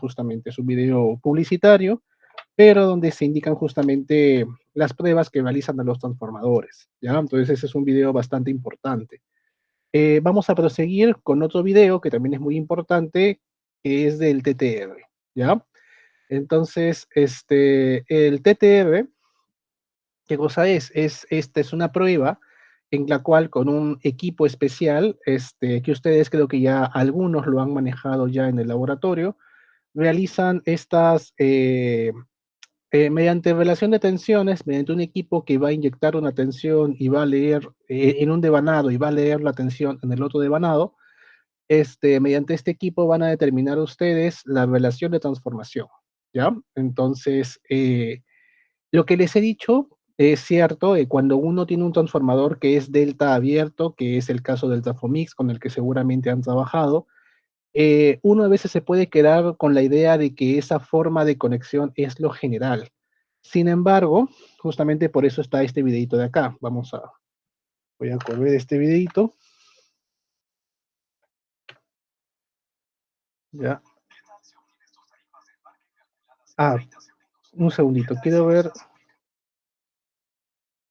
justamente, es un video publicitario, pero donde se indican justamente las pruebas que realizan a los transformadores, ¿ya? Entonces ese es un video bastante importante. Vamos a proseguir con otro video que también es muy importante, que es del TTR, ¿ya? Entonces, el TTR, ¿qué cosa es? Esta es una prueba en la cual con un equipo especial, que ustedes creo que ya algunos lo han manejado ya en el laboratorio, realizan estas, mediante relación de tensiones, mediante un equipo que va a inyectar una tensión y va a leer en un devanado y va a leer la tensión en el otro devanado, mediante este equipo van a determinar ustedes la relación de transformación, ¿ya? Entonces, lo que les he dicho es cierto, cuando uno tiene un transformador que es delta abierto, que es el caso del Trafomix con el que seguramente han trabajado, uno a veces se puede quedar con la idea de que esa forma de conexión es lo general. Sin embargo, justamente por eso está este videito de acá. Voy a correr este videito. Ya. Ah, un segundito. Quiero ver,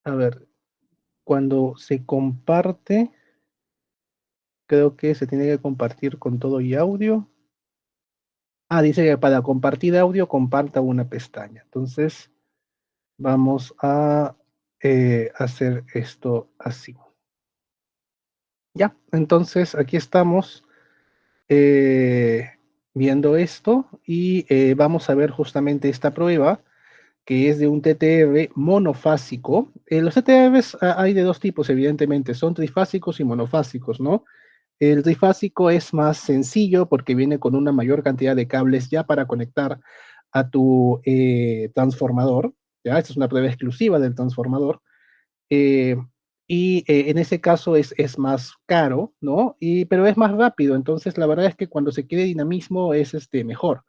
a ver, cuando se comparte, creo que se tiene que compartir con todo y audio. Ah, dice que para compartir audio comparta una pestaña. Entonces, vamos a hacer esto así. Ya, entonces aquí estamos eh, viendo esto y vamos a ver justamente esta prueba que es de un TTR monofásico. Los TTRs hay de dos tipos, evidentemente, son trifásicos y monofásicos, ¿no? El trifásico es más sencillo porque viene con una mayor cantidad de cables ya para conectar a tu transformador, ¿ya? Esta es una prueba exclusiva del transformador. eh, en ese caso es más caro, ¿no? Pero es más rápido, entonces la verdad es que cuando se quiere dinamismo es mejor.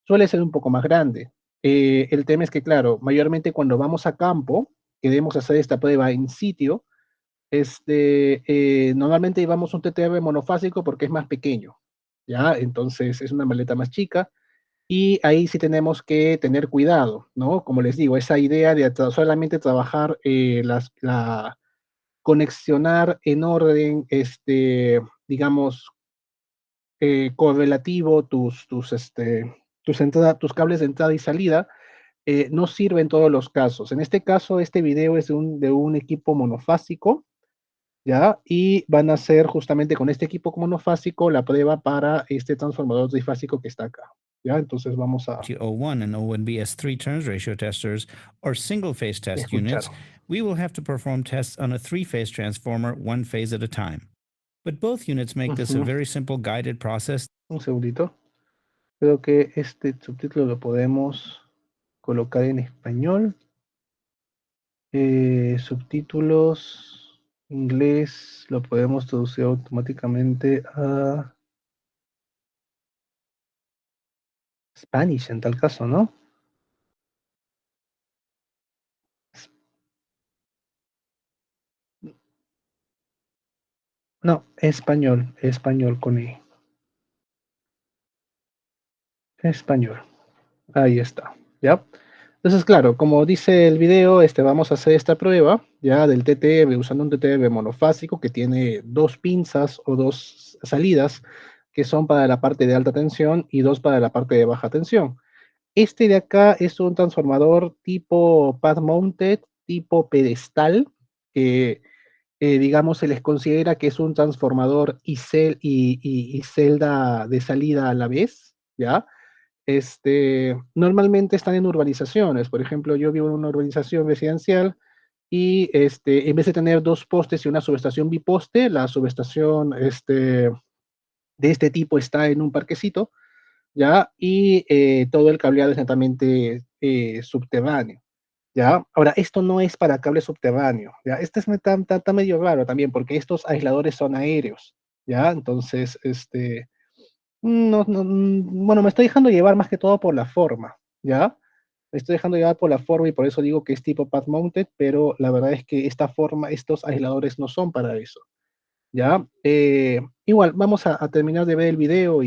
Suele ser un poco más grande. El tema es que, claro, mayormente cuando vamos a campo, queremos hacer esta prueba in sitio, normalmente llevamos un TTR monofásico porque es más pequeño, ¿ya? Entonces es una maleta más chica y ahí sí tenemos que tener cuidado, ¿no? Como les digo, esa idea de solamente trabajar conexionar en orden, digamos, correlativo tus cables de entrada y salida, no sirve en todos los casos. En este caso, este video es de un equipo monofásico, ¿ya? Y van a hacer justamente con este equipo monofásico la prueba para este transformador trifásico que está acá, ¿ya? Entonces vamos a O1 and O1B as three turns ratio testers or single phase test escuchar. units, we will have to perform tests on a three-phase transformer one phase at a time. But both units make this a very simple guided process. Un segundito. Creo que este subtítulo lo podemos colocar en español. Subtítulos inglés lo podemos traducir automáticamente a Spanish en tal caso, ¿no? No, español con E. Español. Ahí está, ¿ya? Entonces, claro, como dice el video, vamos a hacer esta prueba, ya, del TTR, usando un TTR monofásico que tiene dos pinzas o dos salidas, que son para la parte de alta tensión y dos para la parte de baja tensión. Este de acá es un transformador tipo pad mounted, tipo pedestal, que digamos se les considera que es un transformador y celda de salida a la vez, ¿ya? Normalmente están en urbanizaciones. Por ejemplo, yo vivo en una urbanización residencial y en vez de tener dos postes y una subestación biposte, la subestación de este tipo está en un parquecito, ¿ya? Y todo el cableado es netamente subterráneo, ¿ya? Ahora, esto no es para cable subterráneo, ¿ya? Está medio raro también porque estos aisladores son aéreos, ¿ya? Entonces, no, no, bueno, me estoy dejando llevar más que todo por la forma, ¿ya? Me estoy dejando llevar por la forma y por eso digo que es tipo pad mounted, pero la verdad es que esta forma, estos aisladores no son para eso, ¿ya? Igual, vamos a terminar de ver el video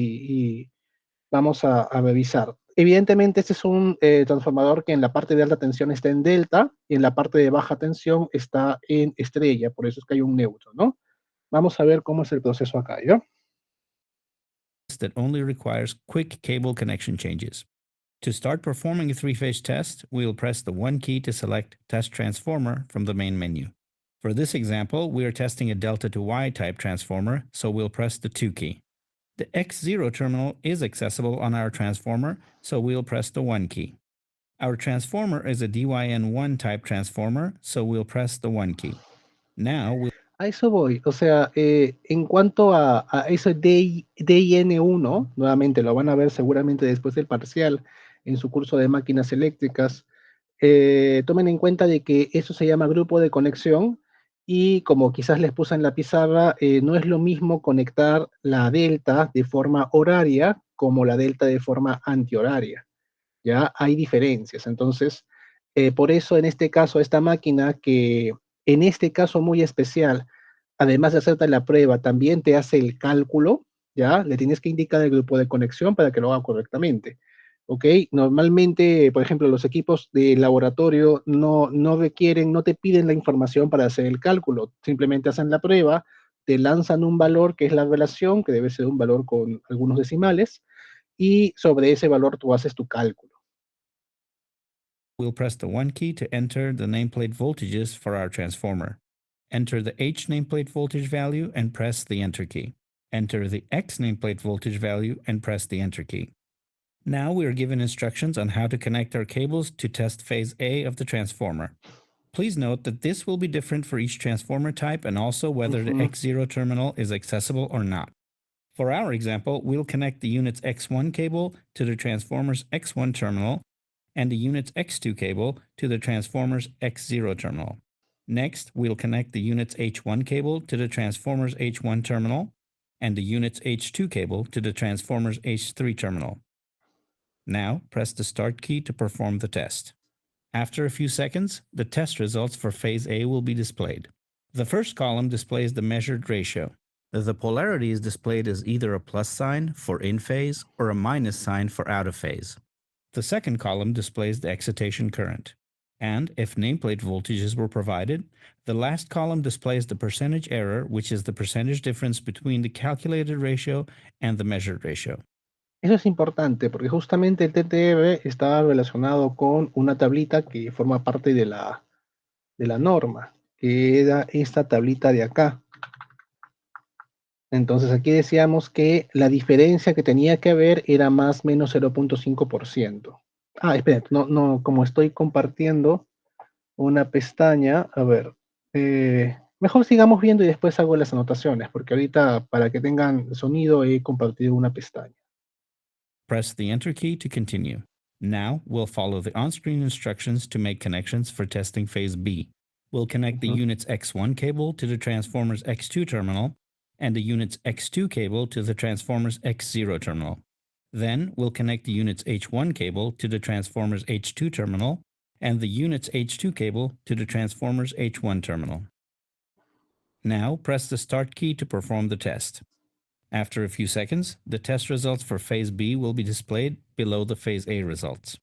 Vamos a revisar. Evidentemente, este es un transformador que en la parte de alta tensión está en delta y en la parte de baja tensión está en estrella, por eso es que hay un neutro, ¿no? Vamos a ver cómo es el proceso acá, ¿ya? That only requires quick cable connection changes. To start performing a three-phase test, we'll press the 1 key to select Test Transformer from the main menu. For this example, we are testing a delta to Y type transformer, so we'll press the 2 key. The X0 terminal is accessible on our transformer, so we'll press the 1 key. Our transformer is a DYN1 type transformer, so we'll press the 1 key. Now we'll A eso voy. O sea, en cuanto a eso DIN1, nuevamente lo van a ver seguramente después del parcial en su curso de máquinas eléctricas. Tomen en cuenta de que eso se llama grupo de conexión y como quizás les puse en la pizarra, no es lo mismo conectar la delta de forma horaria como la delta de forma antihoraria. ¿Ya? Hay diferencias. Entonces, por eso en este caso, esta máquina que en este caso muy especial, además de hacerte la prueba, también te hace el cálculo, ¿ya? Le tienes que indicar el grupo de conexión para que lo haga correctamente. ¿Ok? Normalmente, por ejemplo, los equipos de laboratorio no requieren, no te piden la información para hacer el cálculo, simplemente hacen la prueba, te lanzan un valor que es la relación, que debe ser un valor con algunos decimales, y sobre ese valor tú haces tu cálculo. we'll press the 1 key to enter the nameplate voltages for our transformer. Enter the H nameplate voltage value and press the Enter key. Enter the X nameplate voltage value and press the Enter key. Now we are given instructions on how to connect our cables to test phase A of the transformer. Please note that this will be different for each transformer type and also whether the X0 terminal is accessible or not. For our example, we'll connect the unit's X1 cable to the transformer's X1 terminal and the unit's X2 cable to the transformer's X0 terminal. Next, we'll connect the unit's H1 cable to the transformer's H1 terminal and the unit's H2 cable to the transformer's H3 terminal. Now, press the Start key to perform the test. After a few seconds, the test results for phase A will be displayed. The first column displays the measured ratio. The polarity is displayed as either a plus sign for in phase or a minus sign for out of phase. The second column displays the excitation current. And if nameplate voltages were provided, the last column displays the percentage error, which is the percentage difference between the calculated ratio and the measured ratio. Eso es importante porque justamente el TTR está relacionado con una tablita que forma parte de la norma, que era esta tablita de acá. Entonces aquí decíamos que la diferencia que tenía que haber era más o menos 0.5%. Ah, espera, no, como estoy compartiendo una pestaña, a ver, mejor sigamos viendo y después hago las anotaciones, porque ahorita para que tengan sonido he compartido una pestaña. Press the Enter key to continue. Now, we'll follow the on-screen instructions to make connections for testing phase B. We'll connect the unit's X1 cable to the transformer's X2 terminal and the unit's X2 cable to the transformer's X0 terminal. Then, we'll connect the unit's H1 cable to the transformer's H2 terminal and the unit's H2 cable to the transformer's H1 terminal. Now, press the Start key to perform the test. After a few seconds, the test results for phase B will be displayed below the phase A results.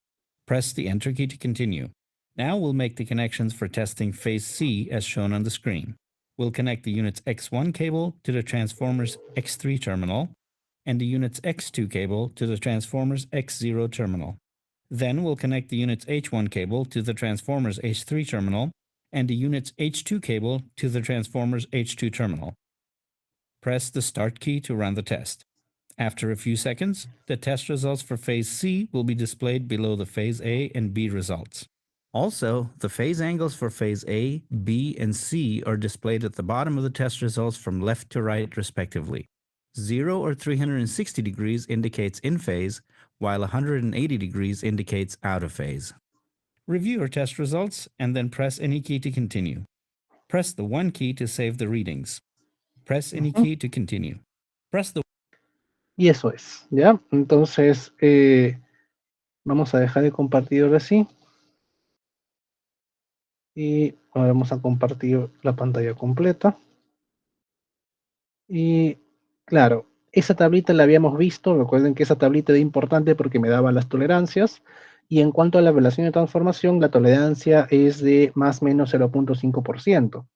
Press the Enter key to continue. Now we'll make the connections for testing phase C as shown on the screen. We'll connect the unit's X1 cable to the transformer's X3 terminal and the unit's X2 cable to the transformer's X0 terminal. Then we'll connect the unit's H1 cable to the transformer's H3 terminal and the unit's H2 cable to the transformer's H2 terminal. Press the Start key to run the test. After a few seconds, the test results for phase C will be displayed below the phase A and B results. Also, the phase angles for phase A, B, and C are displayed at the bottom of the test results from left to right respectively. 0 or 360 degrees indicates in phase, while 180 degrees indicates out of phase. Review your test results and then press any key to continue. Press the 1 key to save the readings. Press any key to continue. Press the Y eso es, ¿ya? Entonces, vamos a dejar de compartir ahora sí. Y ahora vamos a compartir la pantalla completa. Y claro, Esa tablita la habíamos visto, recuerden que esa tablita era importante porque me daba las tolerancias. Y en cuanto a la relación de transformación, la tolerancia es de más o menos 0.5%.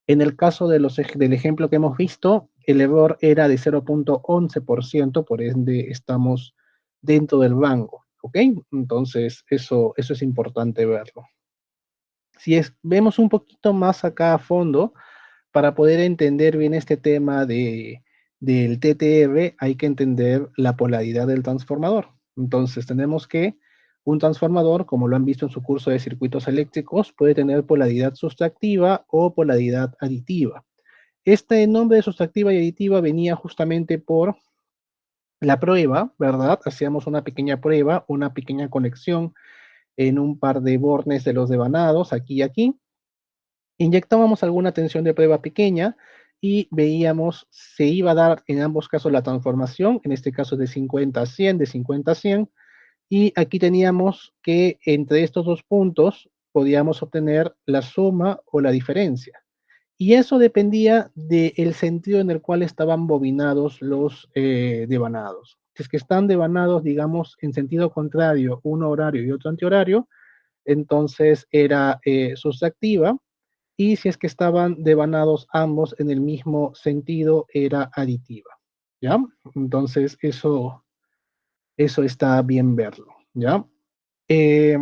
En el caso del ejemplo que hemos visto, el error era de 0.11%, por ende estamos dentro del rango, ¿ok? Entonces, eso es importante verlo. Si vemos un poquito más acá a fondo, para poder entender bien este tema del TTR, hay que entender la polaridad del transformador. Entonces, tenemos que un transformador, como lo han visto en su curso de circuitos eléctricos, puede tener polaridad sustractiva o polaridad aditiva. Este nombre de sustractiva y aditiva venía justamente por la prueba, ¿verdad? Hacíamos una pequeña prueba, una pequeña conexión en un par de bornes de los devanados, aquí y aquí. Inyectábamos alguna tensión de prueba pequeña y veíamos, se iba a dar en ambos casos la transformación, en este caso de 50 a 100, de 50 a 100, y aquí teníamos que entre estos dos puntos podíamos obtener la suma o la diferencia. Y eso dependía del sentido en el cual estaban bobinados los devanados. Si es que están devanados, digamos, en sentido contrario, uno horario y otro antihorario, entonces era sustractiva, y si es que estaban devanados ambos en el mismo sentido, era aditiva, ¿ya? Entonces, eso está bien verlo, ¿ya? Eh,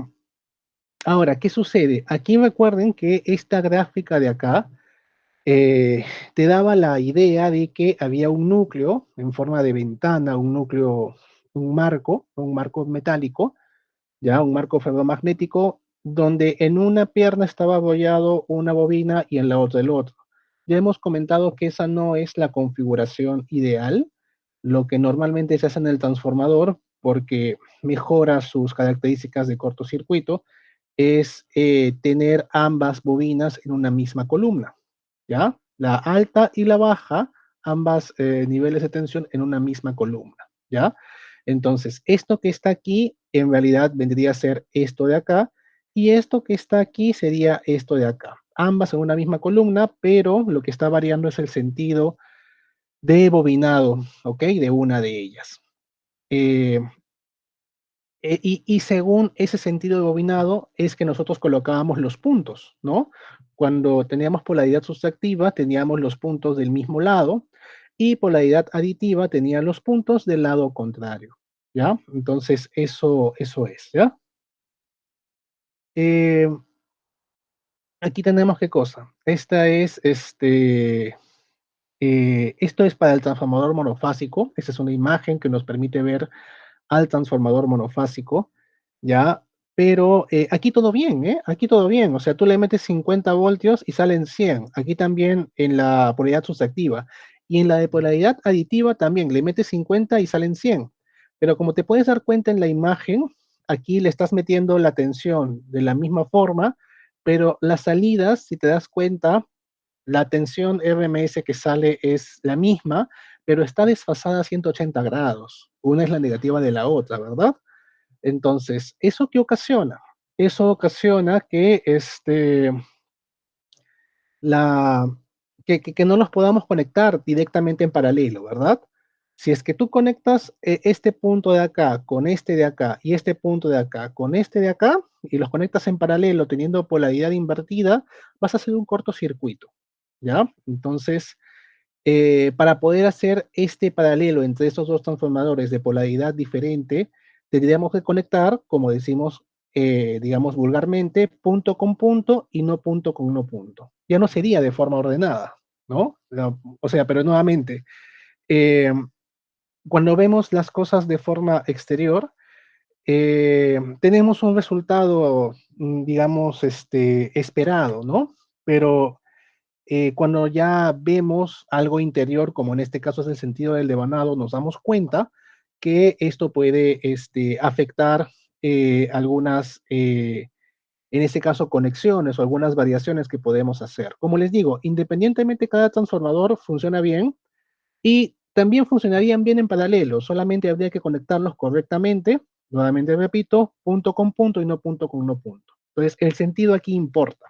Ahora, ¿qué sucede? Aquí recuerden que esta gráfica de acá te daba la idea de que había un núcleo en forma de ventana, un núcleo, un marco metálico, ya un marco ferromagnético, donde en una pierna estaba apoyado una bobina y en la otra el otro. Ya hemos comentado que esa no es la configuración ideal, lo que normalmente se hace en el transformador, porque mejora sus características de cortocircuito, es tener ambas bobinas en una misma columna, ¿ya? La alta y la baja, ambas niveles de tensión en una misma columna, ¿ya? Entonces, esto que está aquí en realidad vendría a ser esto de acá, y esto que está aquí sería esto de acá. Ambas en una misma columna, pero lo que está variando es el sentido de bobinado, ¿ok? De una de ellas. Eh, y según ese sentido de bobinado es que nosotros colocábamos los puntos, ¿no? Cuando teníamos polaridad sustractiva, teníamos los puntos del mismo lado, y polaridad aditiva tenía los puntos del lado contrario, ¿ya? Entonces, eso es, ¿ya? Eh, Aquí tenemos qué cosa. Esto es para el transformador monofásico. Esta es una imagen que nos permite ver al transformador monofásico, ¿ya? Pero aquí todo bien, ¿eh? Aquí todo bien. O sea, tú le metes 50 voltios y salen 100. Aquí también en la polaridad sustractiva. Y en la de polaridad aditiva también le metes 50 y salen 100. Pero como te puedes dar cuenta en la imagen, aquí le estás metiendo la tensión de la misma forma, pero las salidas, si te das cuenta, la tensión RMS que sale es la misma, pero está desfasada a 180 grados. Una es la negativa de la otra, ¿verdad? Entonces, ¿eso qué ocasiona? Eso ocasiona que, la, que no los podamos conectar directamente en paralelo, ¿verdad? Si es que tú conectas este punto de acá con este de acá y este punto de acá con este de acá y los conectas en paralelo teniendo polaridad invertida, vas a hacer un cortocircuito, ¿ya? Entonces, para poder hacer este paralelo entre estos dos transformadores de polaridad diferente, tendríamos que conectar, como decimos, digamos vulgarmente, punto con punto y no punto con no punto. Ya no sería de forma ordenada, ¿no? O sea, pero nuevamente, eh, cuando vemos las cosas de forma exterior, tenemos un resultado, digamos, esperado, ¿no? Pero cuando ya vemos algo interior, como en este caso es el sentido del devanado, nos damos cuenta que esto puede afectar algunas, en este caso, conexiones o algunas variaciones que podemos hacer. Como les digo, independientemente cada transformador funciona bien y también funcionarían bien en paralelo, solamente habría que conectarlos correctamente, nuevamente repito, punto con punto y no punto con no punto. Entonces, el sentido aquí importa.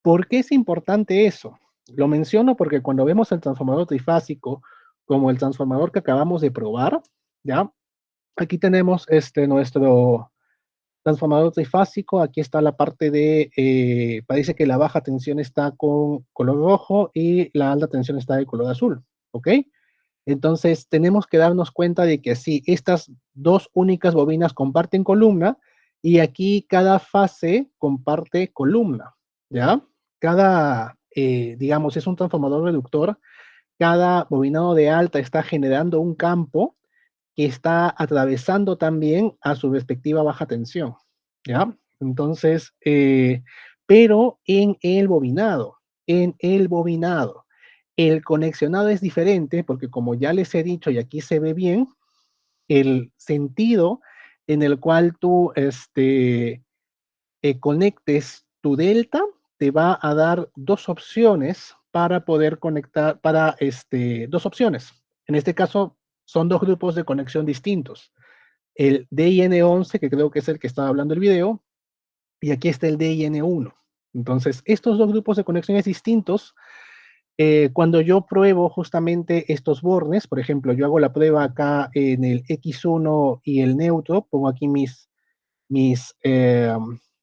¿Por qué es importante eso? Lo menciono porque cuando vemos el transformador trifásico como el transformador que acabamos de probar, ¿ya? Aquí tenemos nuestro transformador trifásico. Aquí está la parte de, parece que la baja tensión está con color rojo y la alta tensión está de color azul, ¿ok? Entonces tenemos que darnos cuenta de que sí, estas dos únicas bobinas comparten columna y aquí cada fase comparte columna, ¿ya? Cada, digamos, es un transformador reductor, cada bobinado de alta está generando un campo que está atravesando también a su respectiva baja tensión, ¿ya? Entonces, pero en el bobinado, el conexionado es diferente porque como ya les he dicho y aquí se ve bien, el sentido en el cual tú conectes tu delta te va a dar dos opciones para poder conectar, dos opciones. En este caso, son dos grupos de conexión distintos. El DIN11, que creo que es el que estaba hablando el video, y aquí está el DIN1. Entonces, estos dos grupos de conexiones distintos, cuando yo pruebo justamente estos bornes, por ejemplo, yo hago la prueba acá en el X1 y el neutro, pongo aquí mis, eh,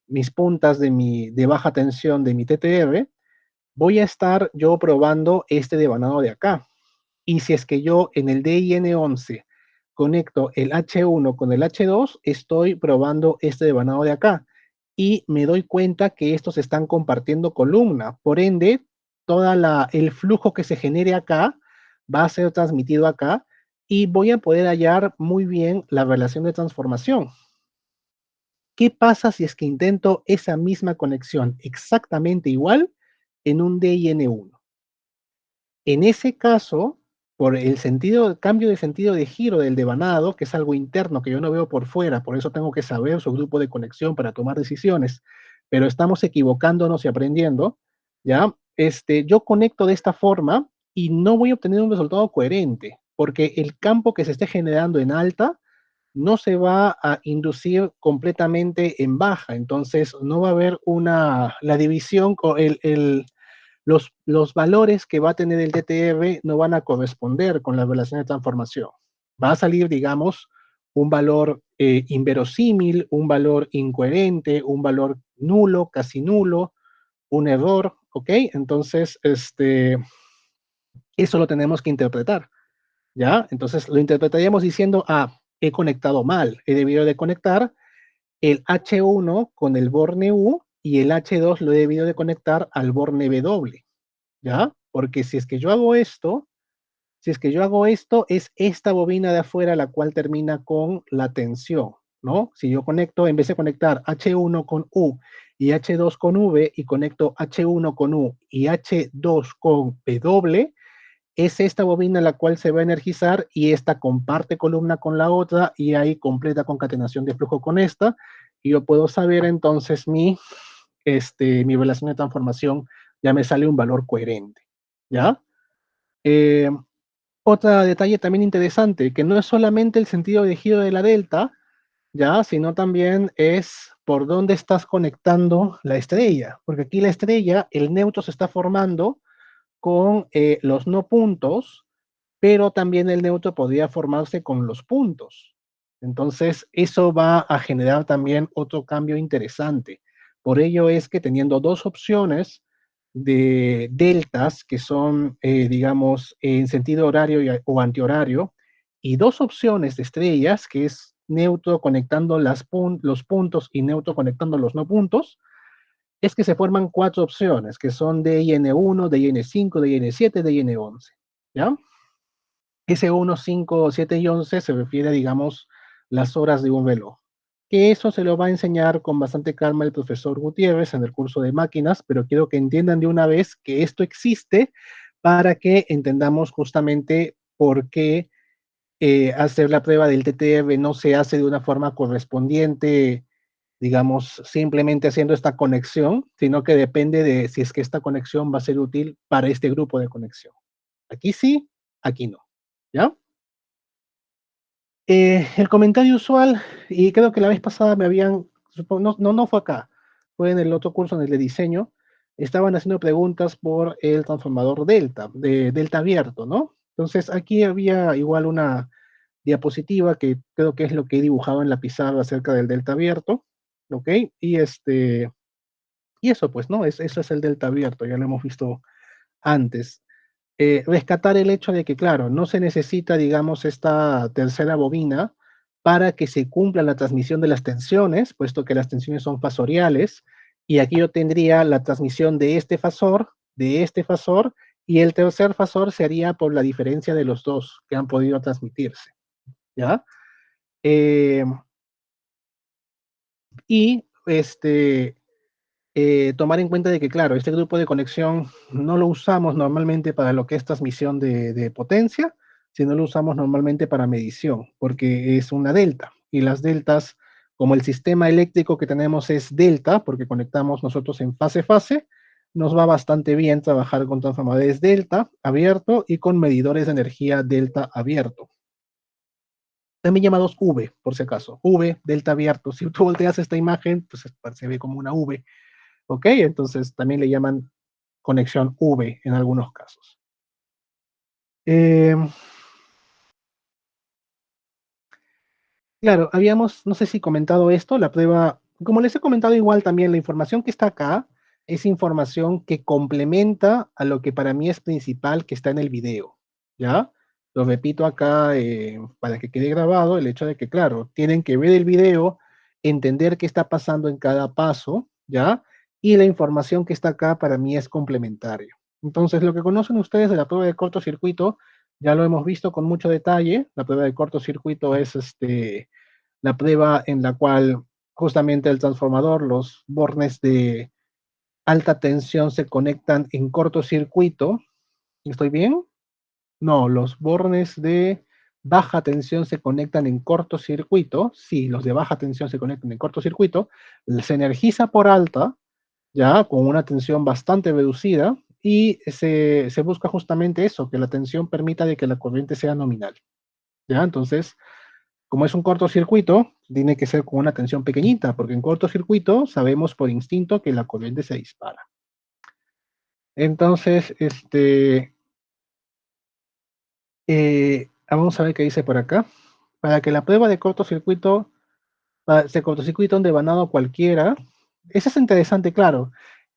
mis puntas de baja tensión de mi TTR, voy a estar yo probando este devanado de acá. Y si es que yo en el DIN11 conecto el H1 con el H2, estoy probando este devanado de acá. Y me doy cuenta que estos están compartiendo columna. Por ende, todo el flujo que se genere acá va a ser transmitido acá y voy a poder hallar muy bien la relación de transformación. ¿Qué pasa si es que intento esa misma conexión exactamente igual en un DIN1? En ese caso, por el cambio de sentido de giro del devanado, que es algo interno que yo no veo por fuera, por eso tengo que saber su grupo de conexión para tomar decisiones, pero estamos equivocándonos y aprendiendo, ¿ya? Yo conecto de esta forma y no voy a obtener un resultado coherente, porque el campo que se esté generando en alta no se va a inducir completamente en baja, entonces no va a haber la división, los valores que va a tener el TTR no van a corresponder con la relación de transformación. Va a salir, digamos, un valor inverosímil, un valor incoherente, un valor nulo, casi nulo, un error, ¿ok? Entonces, eso lo tenemos que interpretar, ¿ya? Entonces lo interpretaríamos diciendo, he conectado mal, he debido de conectar el H1 con el borne U y el H2 lo he debido de conectar al borne W, ¿ya? Porque si es que yo hago esto, es esta bobina de afuera la cual termina con la tensión, ¿no? Si yo conecto, en vez de conectar H1 con U y H2 con V y conecto H1 con U y H2 con W, es esta bobina la cual se va a energizar y esta comparte columna con la otra y hay completa concatenación de flujo con esta y yo puedo saber entonces mi relación de transformación ya me sale un valor coherente, ¿ya? Eh, Otro detalle también interesante, que no es solamente el sentido de giro de la delta, ¿ya? Sino también es por dónde estás conectando la estrella, porque aquí la estrella, el neutro se está formando con los no puntos, pero también el neutro podría formarse con los puntos. Entonces, eso va a generar también otro cambio interesante. Por ello es que teniendo dos opciones de deltas, que son, digamos, en sentido horario o antihorario, y dos opciones de estrellas, que es neutro conectando los puntos y neutro conectando los no puntos, es que se forman cuatro opciones, que son DIN1, DIN5, DIN7, DIN11. ¿Ya? Ese 1, 5, 7 y 11 se refiere, digamos, las horas de un reloj. Que eso se lo va a enseñar con bastante calma el profesor Gutiérrez en el curso de máquinas, pero quiero que entiendan de una vez que esto existe para que entendamos justamente por qué hacer la prueba del TTR no se hace de una forma correspondiente, digamos, simplemente haciendo esta conexión, sino que depende de si es que esta conexión va a ser útil para este grupo de conexión. Aquí sí, aquí no. ¿Ya? El comentario usual, y creo que la vez pasada me habían, no fue acá, fue en el otro curso, en el de diseño, estaban haciendo preguntas por el transformador delta, de delta abierto, ¿no? Entonces, aquí había igual una diapositiva que creo que es lo que he dibujado en la pizarra acerca del delta abierto, ¿ok? Y eso pues, ¿no? Eso es el delta abierto, ya lo hemos visto antes. Rescatar el hecho de que, claro, no se necesita, digamos, esta tercera bobina para que se cumpla la transmisión de las tensiones, puesto que las tensiones son fasoriales, y aquí yo tendría la transmisión de este fasor, y el tercer fasor sería por la diferencia de los dos que han podido transmitirse, ¿ya? Eh, y tomar en cuenta de que, claro, este grupo de conexión no lo usamos normalmente para lo que es transmisión de potencia, sino lo usamos normalmente para medición, porque es una delta. Y las deltas, como el sistema eléctrico que tenemos es delta, porque conectamos nosotros en fase-fase, nos va bastante bien trabajar con transformadores delta abierto y con medidores de energía delta abierto. También llamados V, por si acaso. V, delta abierto. Si tú volteas esta imagen, pues se ve como una V. ¿Ok? Entonces también le llaman conexión V en algunos casos. Eh, claro, habíamos, no sé si comentado esto, la prueba, como les he comentado igual también, la información que está acá es información que complementa a lo que para mí es principal que está en el video, ¿ya? Lo repito acá para que quede grabado el hecho de que, claro, tienen que ver el video, entender qué está pasando en cada paso, ¿ya? Y la información que está acá para mí es complementario. Entonces, lo que conocen ustedes de la prueba de cortocircuito, ya lo hemos visto con mucho detalle. La prueba de cortocircuito es la prueba en la cual justamente el transformador, los bornes de alta tensión se conectan en cortocircuito. ¿Estoy bien? No, los bornes de baja tensión se conectan en cortocircuito. Sí, los de baja tensión se conectan en cortocircuito. Se energiza por alta, ya con una tensión bastante reducida, y se busca justamente eso, que la tensión permita de que la corriente sea nominal. ¿Ya? Entonces, como es un cortocircuito, tiene que ser con una tensión pequeñita, porque en cortocircuito sabemos por instinto que la corriente se dispara. Entonces, vamos a ver qué dice por acá. Para que la prueba de cortocircuito, se cortocircuita un devanado cualquiera, eso es interesante, claro.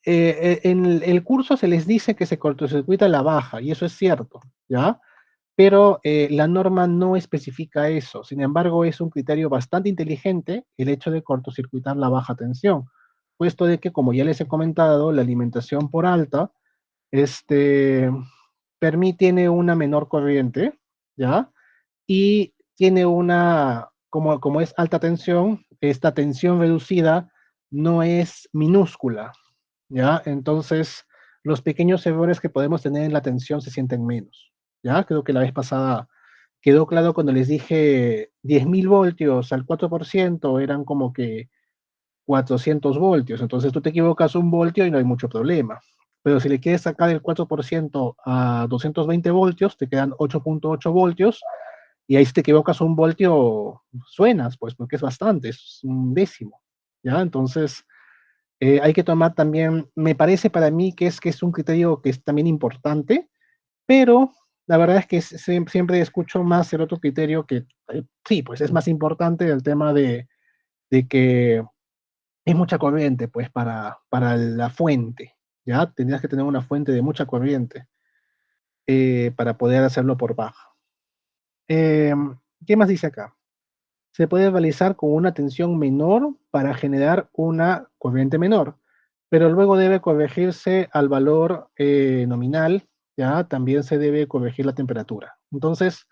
En el curso se les dice que se cortocircuita la baja, y eso es cierto, ¿ya? Pero la norma no especifica eso. Sin embargo, es un criterio bastante inteligente el hecho de cortocircuitar la baja tensión, puesto de que, como ya les he comentado, la alimentación por alta este, tiene una menor corriente, ¿ya? Y tiene como es alta tensión, esta tensión reducida no es minúscula, ¿ya? Entonces, los pequeños errores que podemos tener en la tensión se sienten menos, ¿ya? Creo que la vez pasada quedó claro cuando les dije 10.000 voltios al 4% eran como que 400 voltios, entonces tú te equivocas un voltio y no hay mucho problema. Pero si le quieres sacar el 4% a 220 voltios, te quedan 8.8 voltios, y ahí si te equivocas un voltio, suenas, pues, porque es bastante, es un décimo, ¿ya? Entonces, hay que tomar también, me parece para mí que es un criterio que es también importante, pero la verdad es que siempre escucho más el otro criterio que, sí, pues es más importante el tema de que es mucha corriente, pues, para la fuente, ¿ya? Tendrías que tener una fuente de mucha corriente para poder hacerlo por baja. ¿Qué más dice acá? Se puede realizar con una tensión menor para generar una corriente menor, pero luego debe corregirse al valor nominal, ¿ya? También se debe corregir la temperatura. Entonces,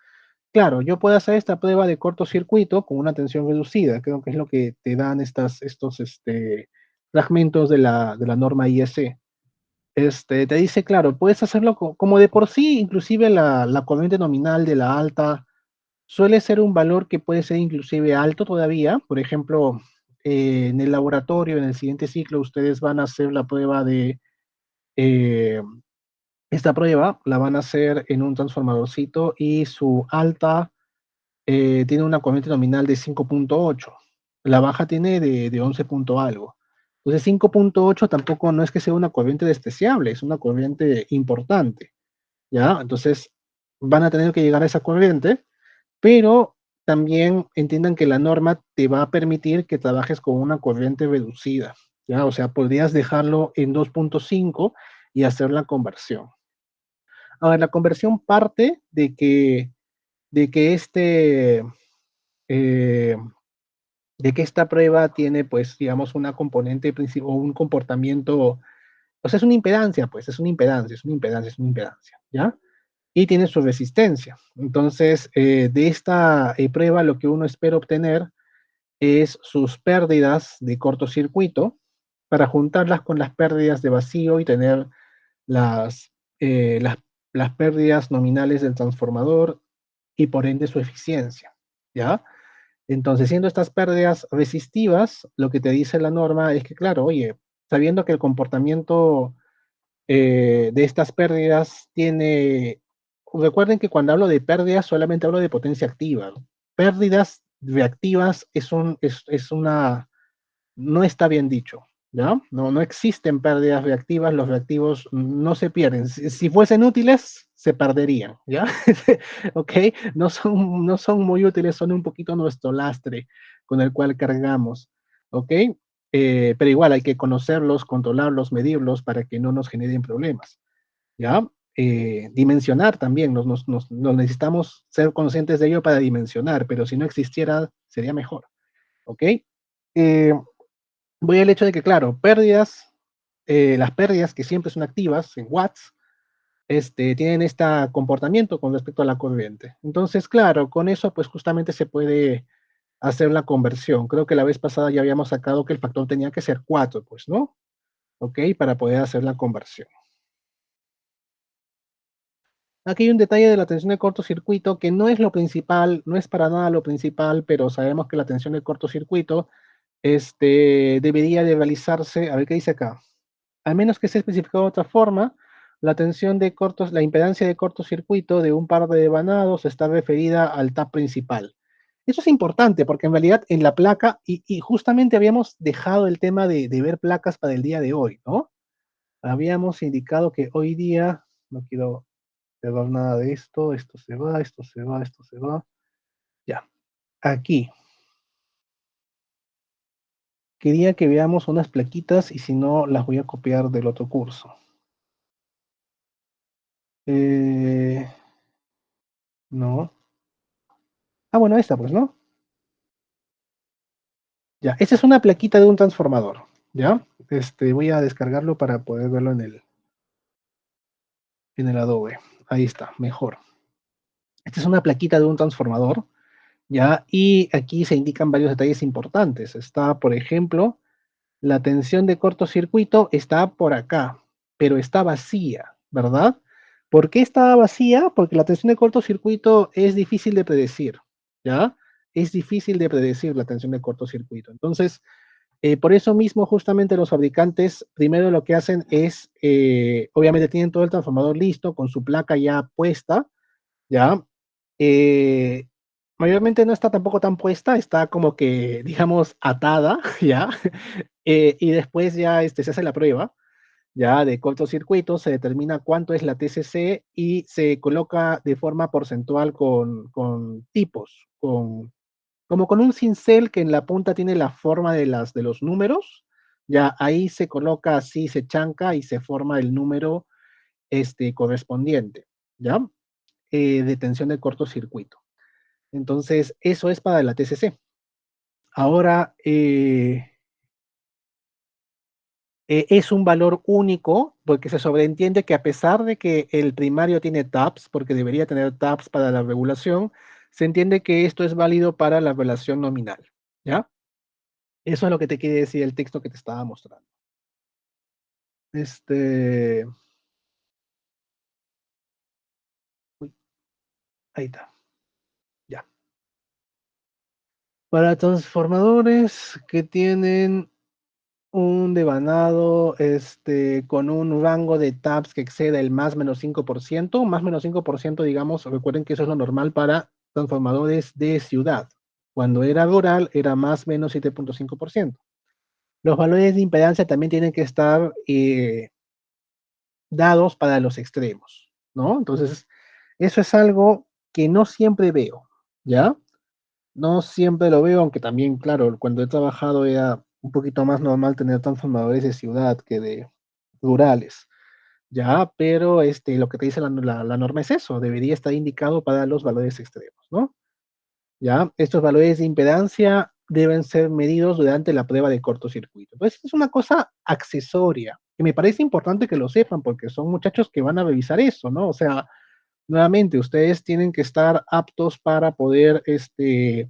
claro, yo puedo hacer esta prueba de cortocircuito con una tensión reducida, creo que es lo que te dan estos fragmentos de la norma IEC. Te dice, claro, puedes hacerlo como de por sí, inclusive la corriente nominal de la alta suele ser un valor que puede ser inclusive alto todavía. Por ejemplo, en el laboratorio, en el siguiente ciclo, ustedes van a hacer la prueba eh, esta prueba la van a hacer en un transformadorcito y su alta tiene una corriente nominal de 5.8. La baja tiene de 11 punto algo. Entonces 5.8 tampoco no es que sea una corriente despreciable, es una corriente importante, ¿ya? Entonces van a tener que llegar a esa corriente, pero también entiendan que la norma te va a permitir que trabajes con una corriente reducida, ¿ya? O sea, podrías dejarlo en 2.5 y hacer la conversión. Ahora, la conversión parte de que eh, de que esta prueba tiene, pues, digamos, una componente o un comportamiento, o sea, es una impedancia, pues, es una impedancia, ¿ya? Y tiene su resistencia. Entonces, de esta prueba lo que uno espera obtener es sus pérdidas de cortocircuito para juntarlas con las pérdidas de vacío y tener las, eh, las, las pérdidas nominales del transformador y por ende su eficiencia, ¿ya? Entonces, siendo estas pérdidas resistivas, lo que te dice la norma es que, claro, oye, sabiendo que el comportamiento de estas pérdidas tiene, recuerden que cuando hablo de pérdidas solamente hablo de potencia activa. Pérdidas reactivas es una, no está bien dicho, ¿ya? No existen pérdidas reactivas, los reactivos no se pierden. Si fuesen útiles, se perderían, ¿ya? ¿Ok? No son muy útiles, son un poquito nuestro lastre con el cual cargamos, ¿ok? Pero igual hay que conocerlos, controlarlos, medirlos para que no nos generen problemas, ¿ya? Dimensionar también, nos necesitamos ser conscientes de ello para dimensionar, pero si no existiera, sería mejor, ¿ok? Eh, Voy al hecho de que, claro, las pérdidas que siempre son activas en watts, tienen este comportamiento con respecto a la corriente. Entonces, claro, con eso, pues justamente se puede hacer la conversión. Creo que la vez pasada ya habíamos sacado que el factor tenía que ser 4, pues, ¿no? ¿Ok? Para poder hacer la conversión. Aquí hay un detalle de la tensión de cortocircuito que no es lo principal, no es para nada lo principal, pero sabemos que la tensión de cortocircuito debería de realizarse, a ver qué dice acá. A menos que esté especificado de otra forma, la impedancia de cortocircuito de un par de devanados está referida al tap principal. Eso es importante porque en realidad en la placa, y justamente habíamos dejado el tema de ver placas para el día de hoy, ¿no? Habíamos indicado que hoy día, no quiero cerrar nada de esto se va, esto se va, esto se va. Ya, aquí. Quería que veamos unas plaquitas y si no, las voy a copiar del otro curso. Eh, no. Ah, bueno, esta pues, ¿no? Ya, esta es una plaquita de un transformador, ¿ya? Voy a descargarlo para poder verlo en el Adobe. Ahí está, mejor. Esta es una plaquita de un transformador, ¿ya? Y aquí se indican varios detalles importantes. Está, por ejemplo, la tensión de cortocircuito está por acá, pero está vacía, ¿verdad? ¿Por qué está vacía? Porque la tensión de cortocircuito es difícil de predecir, ¿ya? Es difícil de predecir la tensión de cortocircuito. Entonces, por eso mismo, justamente los fabricantes, primero lo que hacen es, obviamente tienen todo el transformador listo, con su placa ya puesta, ¿ya? Eh, Mayormente no está tampoco tan puesta, está como que, digamos, atada, ¿ya? Y después ya se hace la prueba, ya de cortocircuito, se determina cuánto es la TCC y se coloca de forma porcentual con tipos, como con un cincel que en la punta tiene la forma de los números, ya ahí se coloca así, se chanca y se forma el número correspondiente, ¿ya? De tensión de cortocircuito. Entonces, eso es para la TCC. Ahora, es un valor único porque se sobreentiende que a pesar de que el primario tiene TAPS, porque debería tener TAPS para la regulación, se entiende que esto es válido para la relación nominal, ¿ya? Eso es lo que te quiere decir el texto que te estaba mostrando. Uy, ahí está, ya. Para transformadores que tienen un devanado con un rango de taps que exceda el más menos 5%, digamos, recuerden que eso es lo normal para transformadores de ciudad. Cuando era rural era más menos 7.5%. Los valores de impedancia también tienen que estar dados para los extremos, ¿no? Entonces, Eso es algo que no siempre veo, ¿ya? No siempre lo veo, aunque también, claro, cuando he trabajado era un poquito más normal tener transformadores de ciudad que de rurales, ¿ya? Pero lo que te dice la norma es eso, debería estar indicado para los valores extremos, ¿no? ¿Ya? Estos valores de impedancia deben ser medidos durante la prueba de cortocircuito. Entonces, es una cosa accesoria, que me parece importante que lo sepan, porque son muchachos que van a revisar eso, ¿no? O sea, nuevamente, ustedes tienen que estar aptos para poder eh,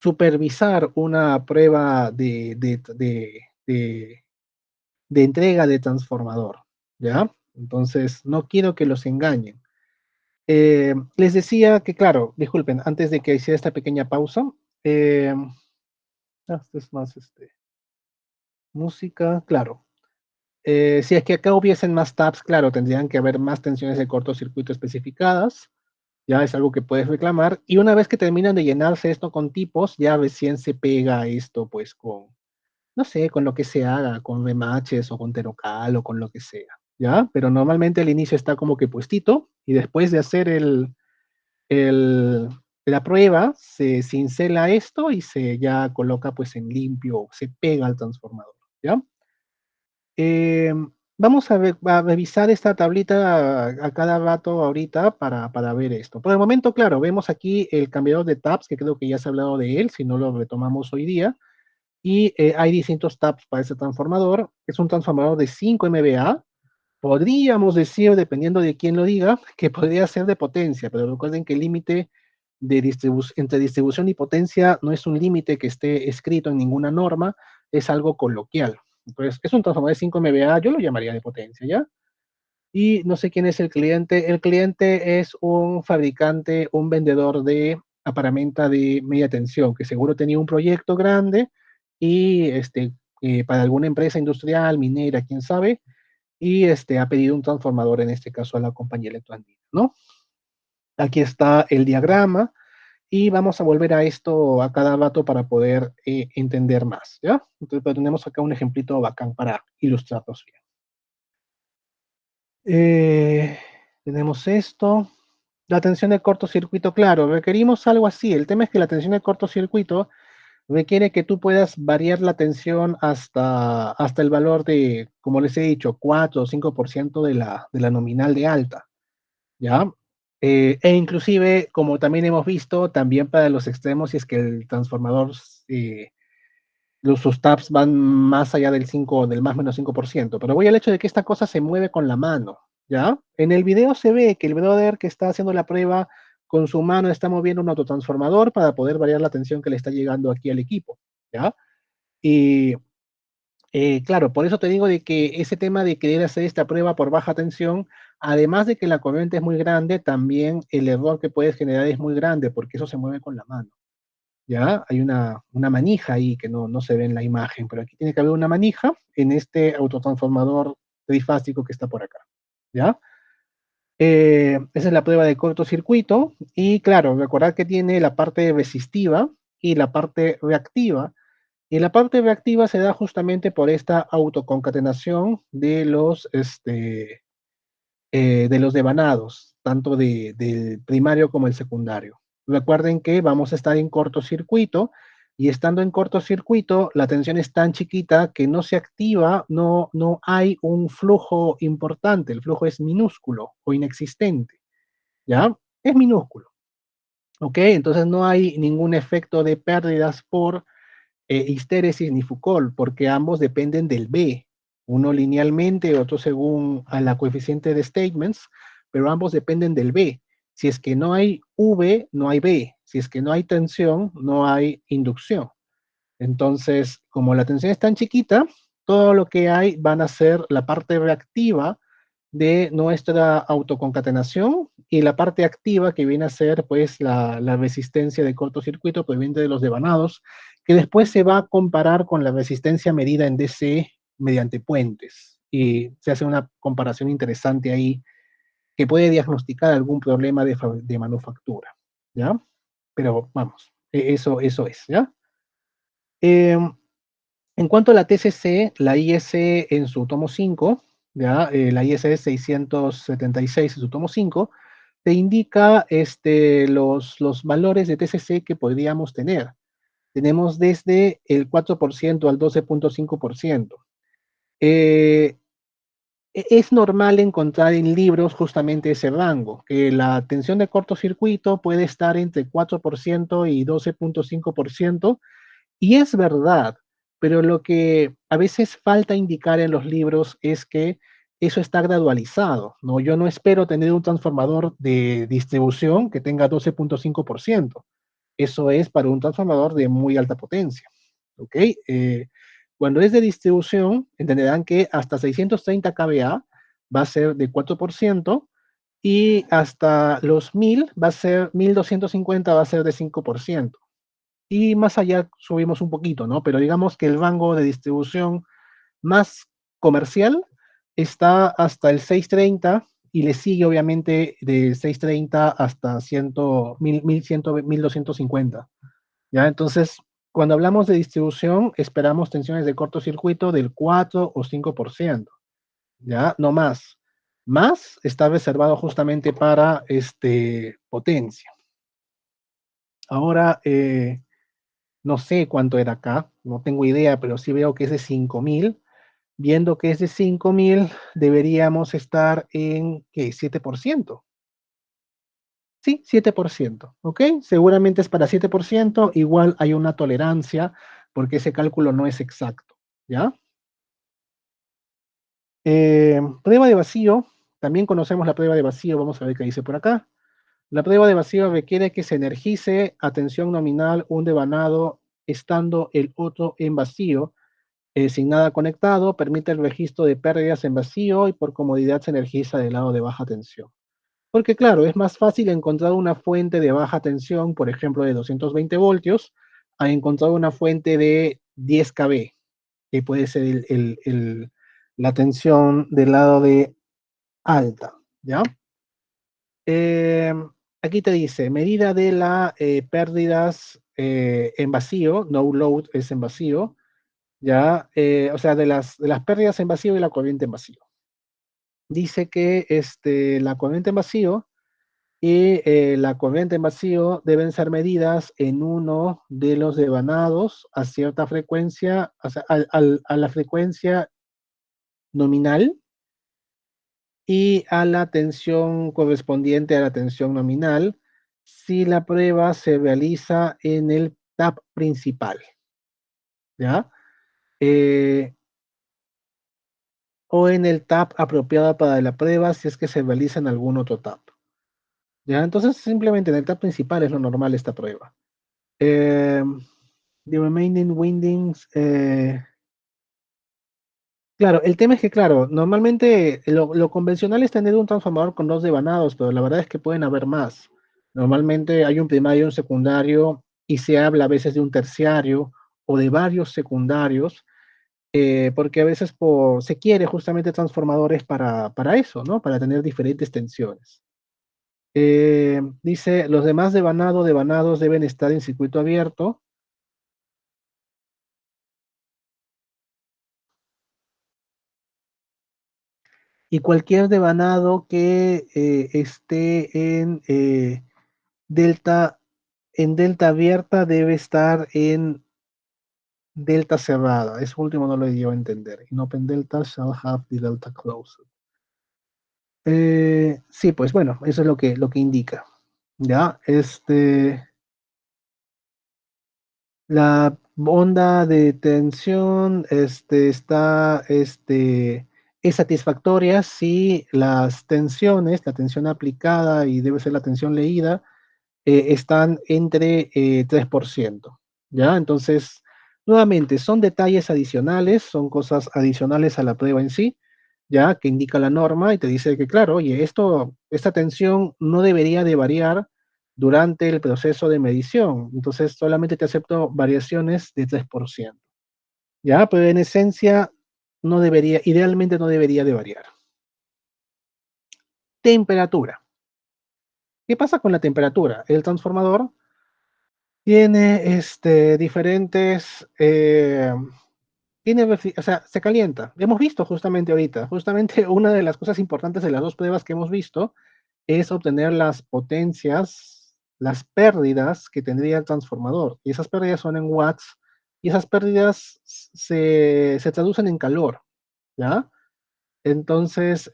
supervisar una prueba de entrega de transformador, ¿ya? Entonces, no quiero que los engañen. Les decía que, claro, disculpen, antes de que hiciera esta pequeña pausa, eh, esto es más música, claro. Si es que acá hubiesen más tabs, claro, tendrían que haber más tensiones de cortocircuito especificadas. Ya es algo que puedes reclamar. Y una vez que terminan de llenarse esto con tipos, ya recién se pega esto, pues con, no sé, con lo que se haga, con rematches o con Terocal o con lo que sea. ¿Ya? Pero normalmente al inicio está como que puestito y después de hacer el, la prueba, se cincela esto y se ya coloca pues en limpio, se pega al transformador. ¿Ya? Eh, Vamos a revisar esta tablita a cada rato ahorita para ver esto. Por el momento, claro, vemos aquí el cambiador de tabs, que creo que ya se ha hablado de él, si no lo retomamos hoy día. Y hay distintos tabs para este transformador. Es un transformador de 5 MVA. Podríamos decir, dependiendo de quién lo diga, que podría ser de potencia, pero recuerden que el límite entre distribución y potencia no es un límite que esté escrito en ninguna norma, es algo coloquial. Entonces, es un transformador de 5 MVA, yo lo llamaría de potencia, ¿ya? Y no sé quién es el cliente. El cliente es un fabricante, un vendedor de aparamenta de media tensión, que seguro tenía un proyecto grande y para alguna empresa industrial, minera, quién sabe, y ha pedido un transformador, en este caso a la compañía electroandina, ¿no? Aquí está el diagrama y vamos a volver a esto a cada rato para poder entender más, ¿ya? Entonces, pero tenemos acá un ejemplito bacán para ilustrarlos bien. Tenemos esto. La tensión de cortocircuito, claro, requerimos algo así. El tema es que la tensión de cortocircuito requiere que tú puedas variar la tensión hasta el valor de, como les he dicho, 4 o 5% de la nominal de alta, ¿ya? E inclusive, como también hemos visto, también para los extremos, si es que el transformador, eh, sus tabs van más allá del 5, del más o menos 5%, pero voy al hecho de que esta cosa se mueve con la mano, ¿ya? En el video se ve que el brother que está haciendo la prueba con su mano está moviendo un autotransformador para poder variar la tensión que le está llegando aquí al equipo, ¿ya? Y claro, por eso te digo de que ese tema de querer hacer esta prueba por baja tensión, además de que la corriente es muy grande, también el error que puedes generar es muy grande, porque eso se mueve con la mano, ¿ya? Hay una manija ahí que no se ve en la imagen, pero aquí tiene que haber una manija en este autotransformador trifásico que está por acá, ¿ya? Esa es la prueba de cortocircuito, y claro, recordad que tiene la parte resistiva y la parte reactiva, y la parte reactiva se da justamente por esta autoconcatenación de los devanados, tanto del primario como el secundario. Recuerden que vamos a estar en cortocircuito y estando en cortocircuito, la tensión es tan chiquita que no se activa, no hay un flujo importante, el flujo es minúsculo o inexistente, ¿ya? Es minúsculo, ¿ok? Entonces no hay ningún efecto de pérdidas por histéresis ni Foucault, porque ambos dependen del B, uno linealmente, otro según a la coeficiente de statements, pero ambos dependen del B. Si es que no hay V, no hay B. Si es que no hay tensión, no hay inducción. Entonces, como la tensión es tan chiquita, todo lo que hay van a ser la parte reactiva de nuestra autoconcatenación y la parte activa que viene a ser pues la resistencia de cortocircuito proveniente de los devanados, que después se va a comparar con la resistencia medida en DC mediante puentes. Y se hace una comparación interesante ahí que puede diagnosticar algún problema de manufactura, ¿ya? Pero vamos, eso es, ¿ya? En cuanto a la TCC, la IS en su tomo 5 ya, la ISS 676 en su tomo 5, te indica los valores de TCC que podríamos tener. Tenemos desde el 4% al 12.5%. Es normal encontrar en libros justamente ese rango, que la tensión de cortocircuito puede estar entre 4% y 12.5%, y es verdad, pero lo que a veces falta indicar en los libros es que eso está gradualizado, ¿no? Yo no espero tener un transformador de distribución que tenga 12.5%. Eso es para un transformador de muy alta potencia, ¿ok? Cuando es de distribución, entenderán que hasta 630 kVA va a ser de 4% y hasta los 1000 va a ser 1250 va a ser de 5%. Y más allá subimos un poquito, ¿no? Pero digamos que el rango de distribución más comercial está hasta el 630 y le sigue obviamente de 630 hasta 100, 1100, 1250. ¿Ya? Entonces, cuando hablamos de distribución, esperamos tensiones de cortocircuito del 4 o 5%, ¿ya? No más. Más está reservado justamente para potencia. Ahora, no sé cuánto era acá, no tengo idea, pero sí veo que es de 5000. Viendo que es de 5000, deberíamos estar en, ¿qué? 7%. Sí, 7%, ¿ok? Seguramente es para 7%, igual hay una tolerancia, porque ese cálculo no es exacto, ¿ya? Prueba de vacío, también conocemos la prueba de vacío, vamos a ver qué dice por acá. La prueba de vacío requiere que se energice a tensión nominal un devanado estando el otro en vacío, sin nada conectado, permite el registro de pérdidas en vacío y por comodidad se energiza del lado de baja tensión. Porque claro, es más fácil encontrar una fuente de baja tensión, por ejemplo, de 220 voltios, a encontrar una fuente de 10 kV, que puede ser la tensión del lado de alta, ¿ya? Eh, Aquí te dice, medida de las pérdidas en vacío, no load es en vacío, ¿ya? O sea, de las pérdidas en vacío y la corriente en vacío. Dice que la corriente en vacío y la corriente en vacío deben ser medidas en uno de los devanados a cierta frecuencia, o sea, a la frecuencia nominal y a la tensión correspondiente a la tensión nominal si la prueba se realiza en el tap principal, ¿ya? Eh, o en el tap apropiado para la prueba si es que se realiza en algún otro tap, ¿ya? Entonces simplemente en el tap principal es lo normal esta prueba. Eh, the remaining windings. Claro, el tema es que, claro, normalmente lo convencional es tener un transformador con dos devanados, pero la verdad es que pueden haber más. Normalmente hay un primario y un secundario, y se habla a veces de un terciario o de varios secundarios, porque a veces se quiere justamente transformadores para eso, ¿no? Para tener diferentes tensiones. Dice, los demás devanados deben estar en circuito abierto. Y cualquier devanado que esté delta, en delta abierta debe estar en delta cerrada. Eso último no lo dio a entender. In open delta shall have the delta closed. Sí, pues bueno, eso es lo que indica. Ya, la onda de tensión es satisfactoria si las tensiones, la tensión aplicada y debe ser la tensión leída, están entre 3%, ¿ya? Entonces, nuevamente, son detalles adicionales, son cosas adicionales a la prueba en sí, ¿ya? Que indica la norma y te dice que, claro, oye, esta tensión no debería de variar durante el proceso de medición, entonces solamente te acepto variaciones de 3%, ¿ya? Pero en esencia, no debería, idealmente no debería de variar. Temperatura. ¿Qué pasa con la temperatura? El transformador tiene diferentes o sea, se calienta. Hemos visto justamente ahorita, justamente una de las cosas importantes de las dos pruebas que hemos visto es obtener las potencias, las pérdidas que tendría el transformador. Y esas pérdidas son en watts, y esas pérdidas se traducen en calor, ¿ya? Entonces,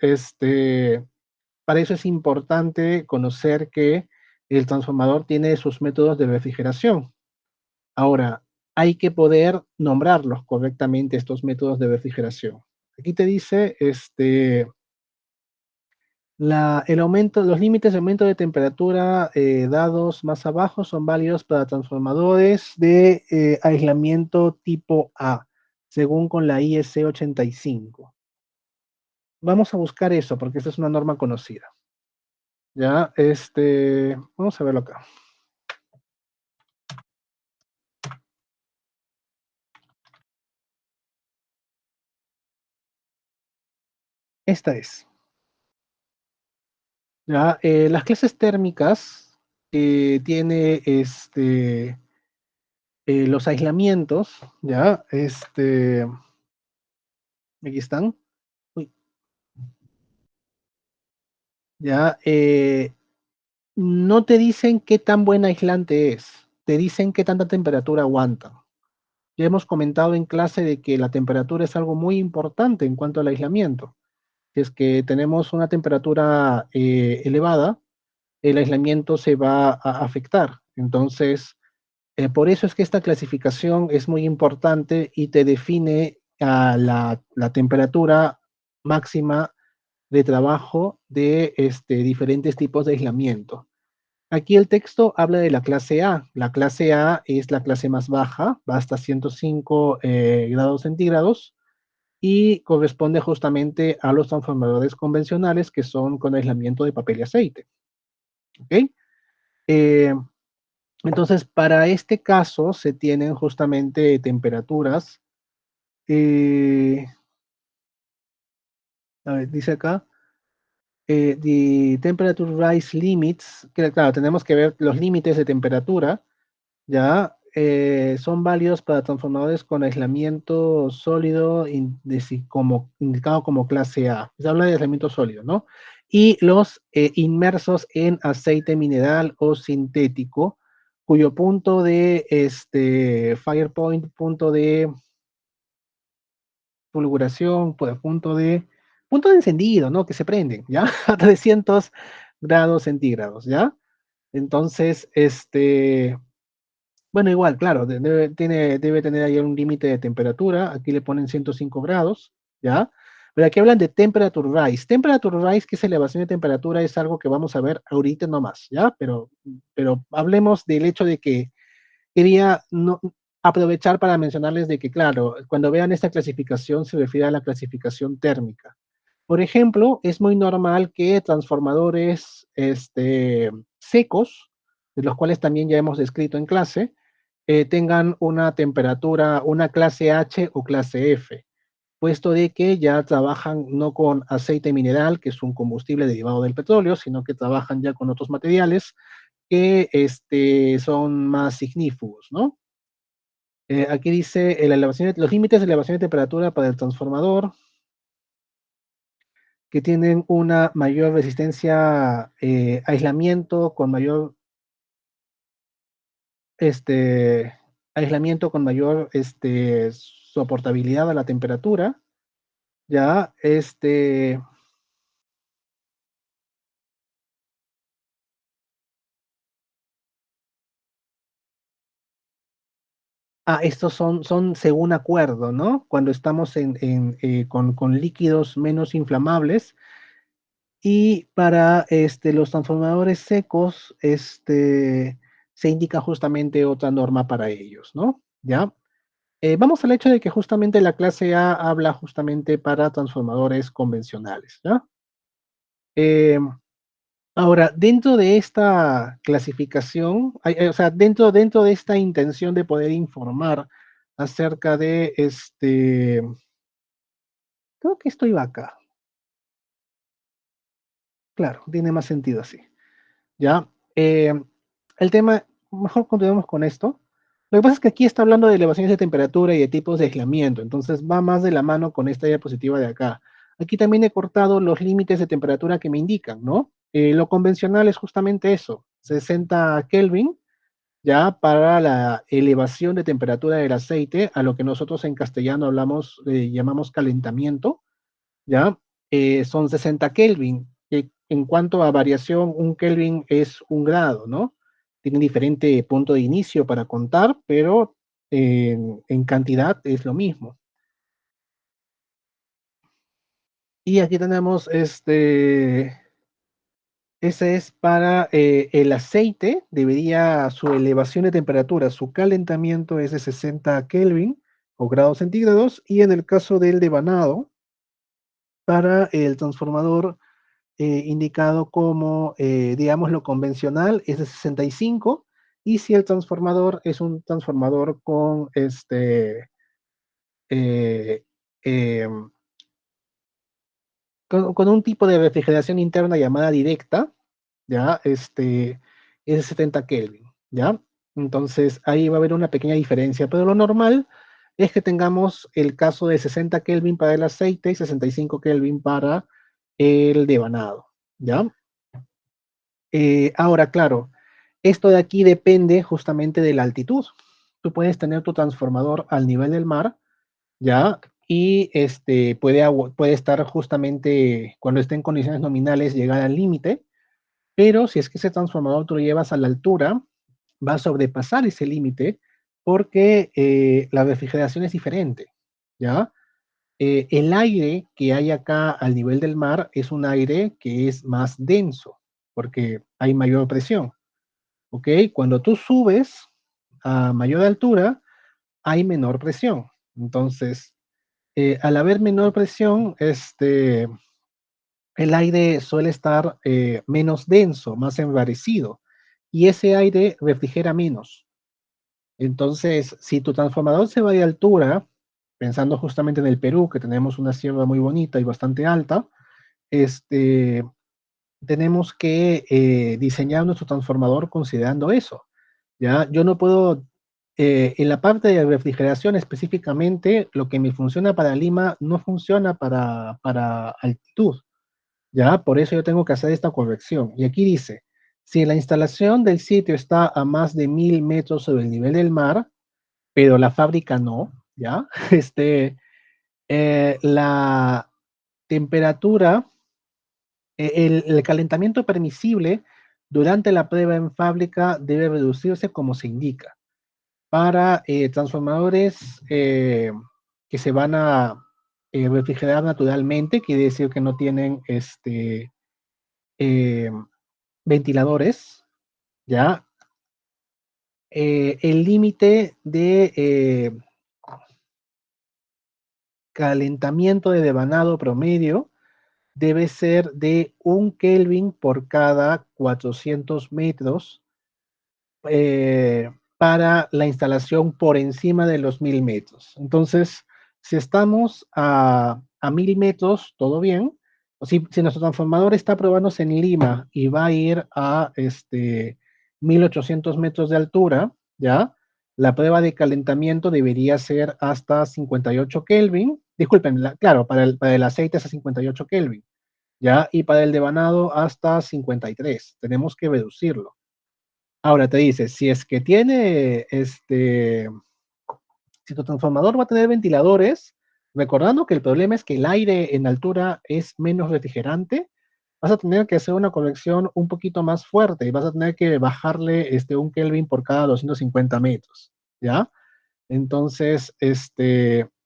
para eso es importante conocer que el transformador tiene sus métodos de refrigeración. Ahora, hay que poder nombrarlos correctamente, estos métodos de refrigeración. Aquí te dice, los límites de aumento de temperatura dados más abajo son válidos para transformadores de aislamiento tipo A, según con la IEC 85. Vamos a buscar eso, porque esta es una norma conocida. Ya, vamos a verlo acá. Esta es. Ya, las clases térmicas tiene los aislamientos, ya, aquí están. Uy, ya, no te dicen qué tan buen aislante es, te dicen qué tanta temperatura aguanta. Ya hemos comentado en clase de que la temperatura es algo muy importante en cuanto al aislamiento. Si es que tenemos una temperatura elevada, el aislamiento se va a afectar. Entonces, por eso es que esta clasificación es muy importante y te define la temperatura máxima de trabajo de diferentes tipos de aislamiento. Aquí el texto habla de la clase A. La clase A es la clase más baja, va hasta 105 grados centígrados y corresponde justamente a los transformadores convencionales que son con aislamiento de papel y aceite. ¿Ok? Eh, entonces, para este caso se tienen justamente temperaturas. A ver, dice acá, the temperature rise limits, que claro, tenemos que ver los límites de temperatura, ya, son válidos para transformadores con aislamiento sólido indicado como clase A. Se habla de aislamiento sólido, ¿no? Y los inmersos en aceite mineral o sintético, cuyo punto de Firepoint, punto de fulguración, pues, punto de encendido, ¿no? Que se prenden, ¿ya? A 300 grados centígrados, ¿ya? Entonces, bueno, igual, claro, debe tener ahí un límite de temperatura. Aquí le ponen 105 grados, ¿ya? Pero aquí hablan de temperature rise. Temperature rise, que es elevación de temperatura, es algo que vamos a ver ahorita nomás, ¿ya? Pero hablemos del hecho de que quería aprovechar para mencionarles de que, claro, cuando vean esta clasificación se refiere a la clasificación térmica. Por ejemplo, es muy normal que transformadores secos, de los cuales también ya hemos descrito en clase, tengan una temperatura, una clase H o clase F, puesto de que ya trabajan no con aceite mineral, que es un combustible derivado del petróleo, sino que trabajan ya con otros materiales que son más ignífugos, ¿no? Aquí dice los límites de elevación de temperatura para el transformador, que tienen una mayor resistencia, aislamiento con mayor, este, aislamiento con mayor, soportabilidad a la temperatura, ya, estos son según acuerdo, ¿no? Cuando estamos con líquidos menos inflamables. Y para los transformadores secos, se indica justamente otra norma para ellos, ¿no? ¿Ya? Vamos al hecho de que justamente la clase A habla justamente para transformadores convencionales, ¿ya? Eh, ahora, dentro de esta clasificación, o sea, dentro de esta intención de poder informar acerca de creo que esto iba acá. Claro, tiene más sentido así. ¿Ya? El tema, mejor continuemos con esto. Lo que pasa es que aquí está hablando de elevaciones de temperatura y de tipos de aislamiento, entonces va más de la mano con esta diapositiva de acá. Aquí también he cortado los límites de temperatura que me indican, ¿no? Lo convencional es justamente eso, 60 Kelvin, ya para la elevación de temperatura del aceite, a lo que nosotros en castellano hablamos, llamamos calentamiento, ¿ya? Son 60 Kelvin. En cuanto a variación, un Kelvin es un grado, ¿no? Tiene diferente punto de inicio para contar, pero en cantidad es lo mismo. Y aquí tenemos ese es para el aceite, su elevación de temperatura, su calentamiento es de 60 Kelvin o grados centígrados, y en el caso del devanado, para el transformador indicado como, digamos, lo convencional es de 65, y si el transformador es un transformador eh, em, con un tipo de refrigeración interna llamada directa, ¿ya? Es de 70 Kelvin, ¿ya? Entonces ahí va a haber una pequeña diferencia, pero lo normal es que tengamos el caso de 60 Kelvin para el aceite y 65 Kelvin para el devanado, ¿ya? Ahora, claro, esto de aquí depende justamente de la altitud. Tú puedes tener tu transformador al nivel del mar, ¿ya? Y puede estar justamente cuando esté en condiciones nominales llegar al límite, pero si es que ese transformador tú lo llevas a la altura, va a sobrepasar ese límite porque la refrigeración es diferente, ¿ya? El aire que hay acá al nivel del mar es un aire que es más denso porque hay mayor presión. ¿Ok? Cuando tú subes a mayor altura, hay menor presión. Entonces, al haber menor presión, el aire suele estar menos denso, más enrarecido, y ese aire refrigera menos. Entonces, si tu transformador se va de altura, pensando justamente en el Perú, que tenemos una sierra muy bonita y bastante alta, este, tenemos que diseñar nuestro transformador considerando eso. ¿Ya? Yo no puedo, en la parte de refrigeración específicamente, lo que me funciona para Lima no funciona para altitud, ¿ya? Por eso yo tengo que hacer esta corrección. Y aquí dice, si la instalación del sitio está a más de 1000 metros sobre el nivel del mar, pero la fábrica no, ¿ya? La temperatura, el calentamiento permisible durante la prueba en fábrica debe reducirse como se indica. Para transformadores que se van a refrigerar naturalmente, quiere decir que no tienen eh, ventiladores, ¿ya? El límite de calentamiento de devanado promedio debe ser de 1 Kelvin por cada 400 metros para la instalación por encima de los 1000 metros. Entonces, si estamos a 1000 metros, todo bien. O si nuestro transformador está probándose en Lima y va a ir a 1800 metros de altura, ¿ya? La prueba de calentamiento debería ser hasta 58 Kelvin. Disculpen, claro, para el aceite es a 58 Kelvin, ¿ya? Y para el devanado hasta 53. Tenemos que reducirlo. Ahora te dice, si es que tiene, si tu transformador va a tener ventiladores, recordando que el problema es que el aire en altura es menos refrigerante, vas a tener que hacer una corrección un poquito más fuerte y vas a tener que bajarle 1 Kelvin por cada 250 metros, ¿ya? Entonces,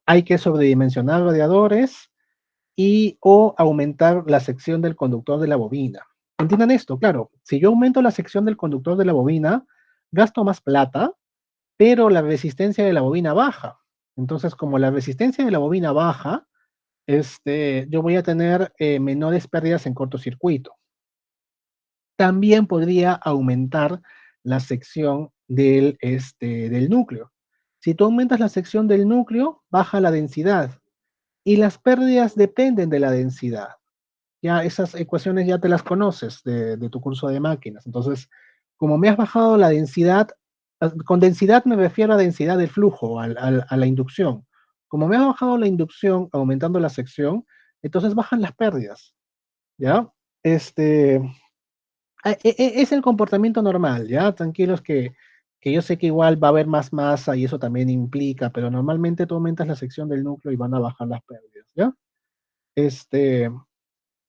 hay que sobredimensionar radiadores y o aumentar la sección del conductor de la bobina. Entiendan esto, claro, si yo aumento la sección del conductor de la bobina, gasto más plata, pero la resistencia de la bobina baja. Entonces, como la resistencia de la bobina baja, yo voy a tener menores pérdidas en cortocircuito. También podría aumentar la sección del núcleo. Si tú aumentas la sección del núcleo, baja la densidad. Y las pérdidas dependen de la densidad. Ya esas ecuaciones ya te las conoces de tu curso de máquinas. Entonces, como me has bajado la densidad, Con densidad me refiero a densidad del flujo, a la inducción. Como me ha bajado la inducción aumentando la sección, entonces bajan las pérdidas, ¿ya? Es el comportamiento normal, ¿ya? Tranquilos que yo sé que igual va a haber más masa y eso también implica, pero normalmente tú aumentas la sección del núcleo y van a bajar las pérdidas, ¿ya? Este,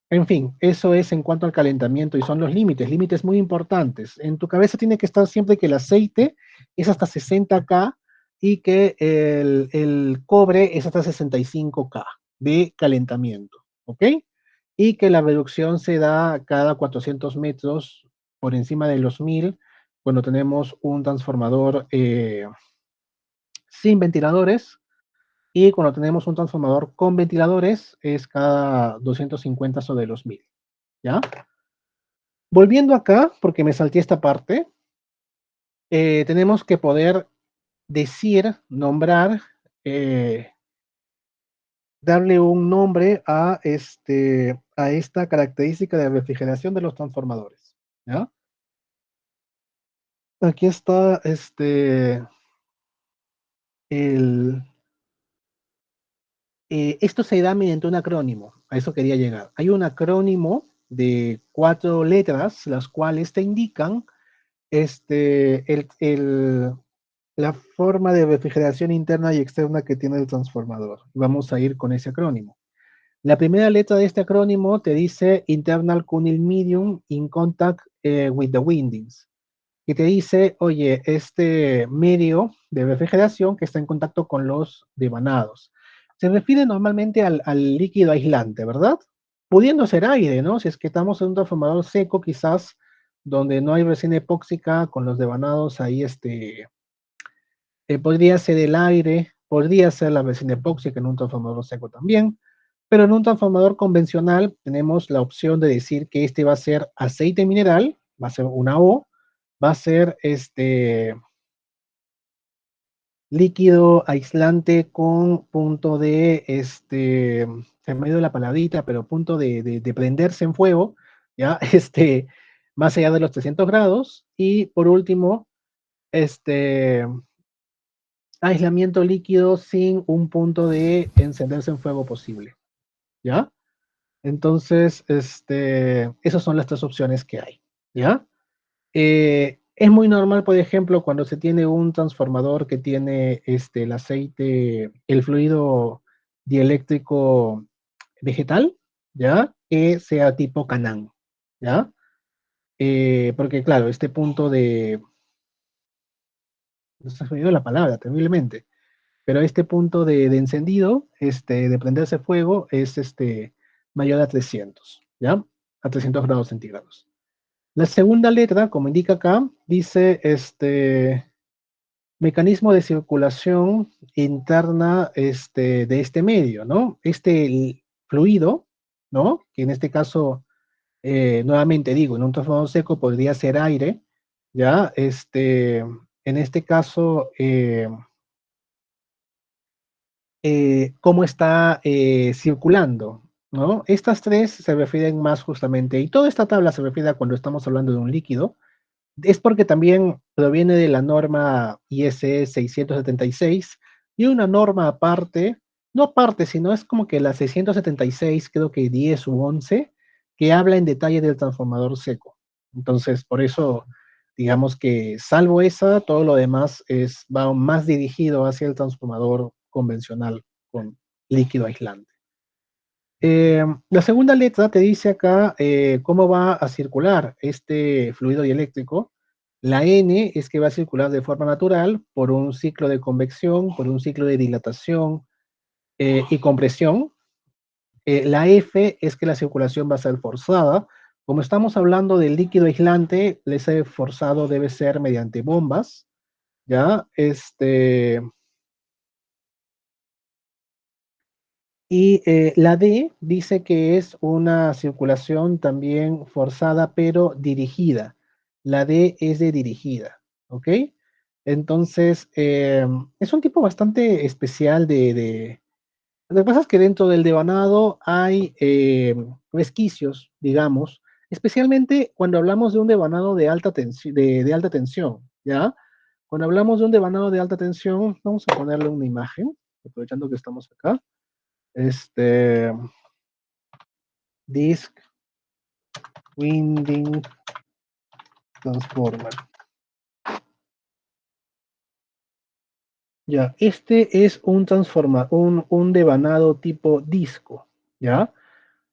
en fin, eso es en cuanto al calentamiento y son los límites, límites muy importantes. En tu cabeza tiene que estar siempre que el aceite es hasta 60 K y que el cobre es hasta 65 K de calentamiento, ¿ok? Y que la reducción se da cada 400 metros por encima de los 1000 cuando tenemos un transformador sin ventiladores y cuando tenemos un transformador con ventiladores es cada 250 sobre los 1000, ¿ya? Volviendo acá, porque me salté esta parte, tenemos que poder decir, nombrar, darle un nombre a esta característica de refrigeración de los transformadores, ¿ya? Aquí está el, esto se da mediante un acrónimo, a eso quería llegar. Hay un acrónimo de 4 letras, las cuales te indican la forma de refrigeración interna y externa que tiene el transformador. Vamos a ir con ese acrónimo. La primera letra de este acrónimo te dice Internal Cooling Medium in contact with the windings, que te dice, oye, este medio de refrigeración que está en contacto con los devanados. Se refiere normalmente al líquido aislante, ¿verdad? Pudiendo ser aire, ¿no? Si es que estamos en un transformador seco, quizás donde no hay resina epóxica con los devanados, ahí podría ser el aire, podría ser la resina epóxica en un transformador seco también, pero en un transformador convencional tenemos la opción de decir que este va a ser aceite mineral, va a ser una O, va a ser líquido aislante con punto se me ha ido la palabrita, pero punto de prenderse en fuego, ¿ya? Más allá de los 300 grados. Y por último, aislamiento líquido sin un punto de encenderse en fuego posible, ¿ya? Entonces, esas son las tres opciones que hay, ¿ya? Es muy normal, por ejemplo, cuando se tiene un transformador que tiene el aceite, el fluido dieléctrico vegetal, ¿ya? Que sea tipo Canán, ¿ya? Porque claro, este punto no se ha olvidado la palabra, terriblemente, pero este punto de encendido, de prenderse fuego, es mayor a 300, ¿ya? A 300 grados centígrados. La segunda letra, como indica acá, dice mecanismo de circulación interna de este medio, ¿no? Este fluido, ¿no? Que en este caso, nuevamente digo, en un transformador seco podría ser aire, ¿ya? En este caso, cómo está circulando, ¿no? Estas tres se refieren más justamente, y toda esta tabla se refiere a cuando estamos hablando de un líquido, es porque también proviene de la norma ISE 676 y una norma aparte, no aparte, sino es como que la 676, creo que 10 u 11, que habla en detalle del transformador seco. Entonces, por eso, digamos que salvo esa, todo lo demás va más dirigido hacia el transformador convencional con líquido aislante. La segunda letra te dice acá cómo va a circular este fluido dieléctrico. La N es que va a circular de forma natural por un ciclo de convección, por un ciclo de dilatación y compresión. La F es que la circulación va a ser forzada. Como estamos hablando del líquido aislante, ese forzado debe ser mediante bombas, ¿ya? Y la D dice que es una circulación también forzada, pero dirigida. La D es de dirigida, ¿ok? Entonces, es un tipo bastante especial Lo que pasa es que dentro del devanado hay resquicios, digamos, especialmente cuando hablamos de un devanado de alta tensión, ¿ya? Cuando hablamos de un devanado de alta tensión, vamos a ponerle una imagen, aprovechando que estamos acá. Disk Winding Transformer. Ya, este es un un devanado tipo disco, ¿ya?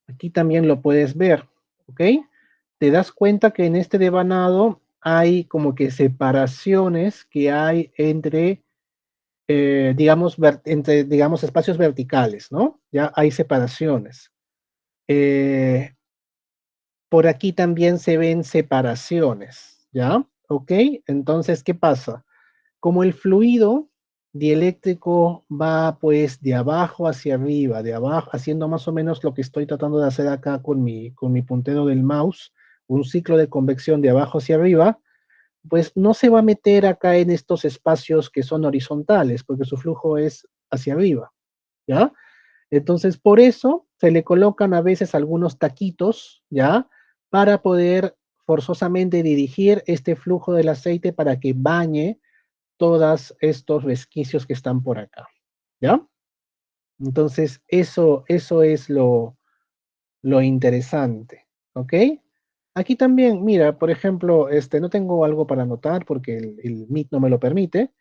Aquí también lo puedes ver, ¿ok? Te das cuenta que en este devanado hay como que separaciones que hay entre, digamos, espacios verticales, ¿no? Ya hay separaciones. Por aquí también se ven separaciones, ¿ya? ¿Ok? Entonces, ¿qué pasa? Como el fluido dieléctrico va pues de abajo hacia arriba, de abajo, haciendo más o menos lo que estoy tratando de hacer acá con mi puntero del mouse, un ciclo de convección de abajo hacia arriba, pues no se va a meter acá en estos espacios que son horizontales, porque su flujo es hacia arriba, ¿ya? Entonces, por eso se le colocan a veces algunos taquitos, ¿ya? Para poder forzosamente dirigir este flujo del aceite para que bañe todos estos resquicios que están por acá, ¿ya? Entonces, eso es lo interesante, ¿ok? Aquí también, mira, por ejemplo, no tengo algo para anotar porque el Meet no me lo permite,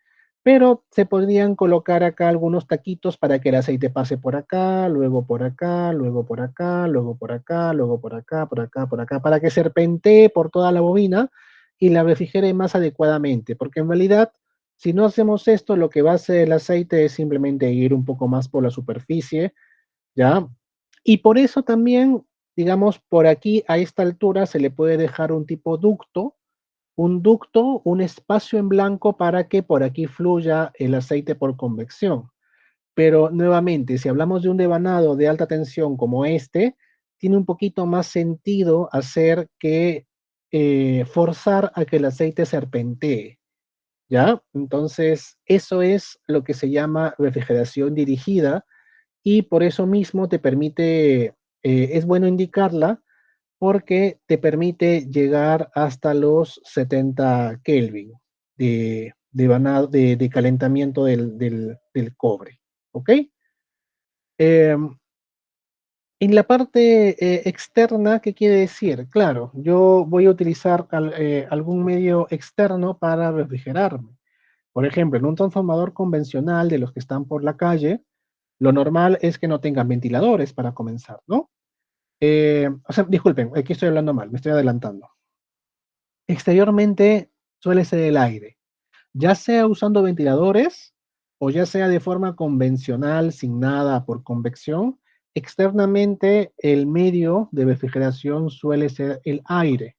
pero se podrían colocar acá algunos taquitos para que el aceite pase por acá, luego por acá, luego por acá, luego por acá, luego por acá, por acá, por acá, para que serpentee por toda la bobina y la refrigere más adecuadamente, porque en realidad, si no hacemos esto, lo que va a hacer el aceite es simplemente ir un poco más por la superficie, ¿ya? Y por eso también, digamos, por aquí a esta altura se le puede dejar un ducto, un espacio en blanco para que por aquí fluya el aceite por convección. Pero nuevamente, si hablamos de un devanado de alta tensión como este, tiene un poquito más sentido hacer que forzar a que el aceite serpentee, ¿ya? Entonces, eso es lo que se llama refrigeración dirigida y por eso mismo te permite, es bueno indicarla porque te permite llegar hasta los 70 Kelvin de calentamiento del cobre. ¿Ok? En la parte externa, ¿qué quiere decir? Claro, yo voy a utilizar algún medio externo para refrigerarme. Por ejemplo, en un transformador convencional de los que están por la calle, lo normal es que no tengan ventiladores para comenzar, ¿no? O sea, disculpen, aquí estoy hablando mal, me estoy adelantando. Exteriormente suele ser el aire, ya sea usando ventiladores o ya sea de forma convencional, sin nada por convección. Externamente el medio de refrigeración suele ser el aire.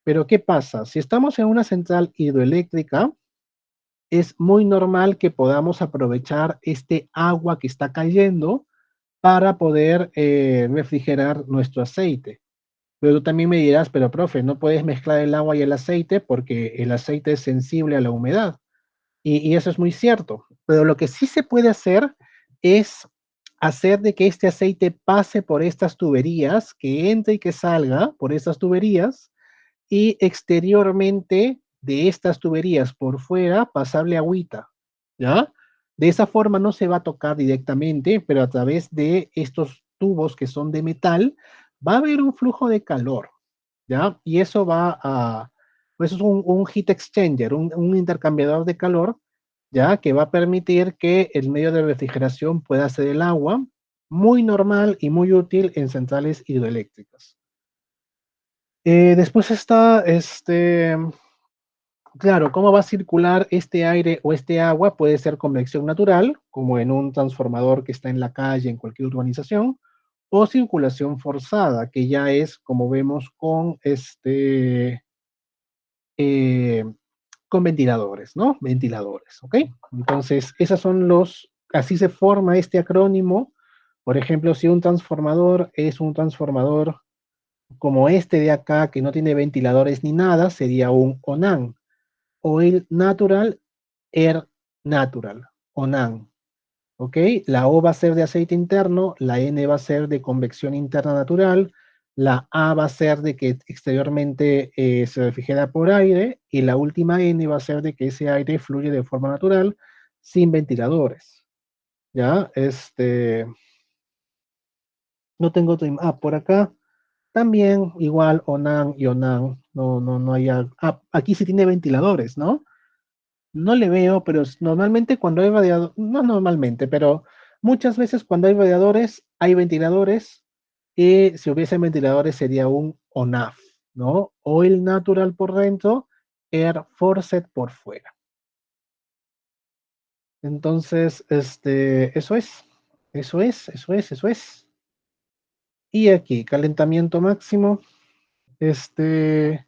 Pero ¿qué pasa? Si estamos en una central hidroeléctrica, es muy normal que podamos aprovechar este agua que está cayendo para poder refrigerar nuestro aceite. Pero tú también me dirás, pero profe, no puedes mezclar el agua y el aceite porque el aceite es sensible a la humedad. Y eso es muy cierto. Pero lo que sí se puede hacer es hacer de que este aceite pase por estas tuberías, que entre y que salga por estas tuberías, y exteriormente de estas tuberías por fuera pasarle agüita, ¿ya? De esa forma no se va a tocar directamente, pero a través de estos tubos que son de metal, va a haber un flujo de calor, ¿ya? Y eso va a, pues es un heat exchanger, un intercambiador de calor, ¿ya? Que va a permitir que el medio de refrigeración pueda ser el agua, muy normal y muy útil en centrales hidroeléctricas. Después está, claro, ¿cómo va a circular este aire o este agua? Puede ser convección natural, como en un transformador que está en la calle, en cualquier urbanización, o circulación forzada, que ya es, como vemos, eh, con ventiladores, ¿no? Ventiladores, ¿ok? Entonces, así se forma este acrónimo. Por ejemplo, si un transformador es un transformador como este de acá, que no tiene ventiladores ni nada, sería un ONAN. Oil Natural, Air Natural, ONAN. ¿Ok? La O va a ser de aceite interno, la N va a ser de convección interna natural, la A va a ser de que exteriormente se refrigera por aire y la última N va a ser de que ese aire fluye de forma natural sin ventiladores. ¿Ya? No tengo otro. Por acá también igual Onan y Onan. No hay. Aquí sí tiene ventiladores, ¿no? No le veo, pero normalmente cuando hay radiadores, no normalmente, pero muchas veces cuando hay radiadores, hay ventiladores, y si hubiese ventiladores sería un ONAF, ¿no? Oil Natural por dentro, Air Forced por fuera. Entonces, eso es. Y aquí, calentamiento máximo, dice,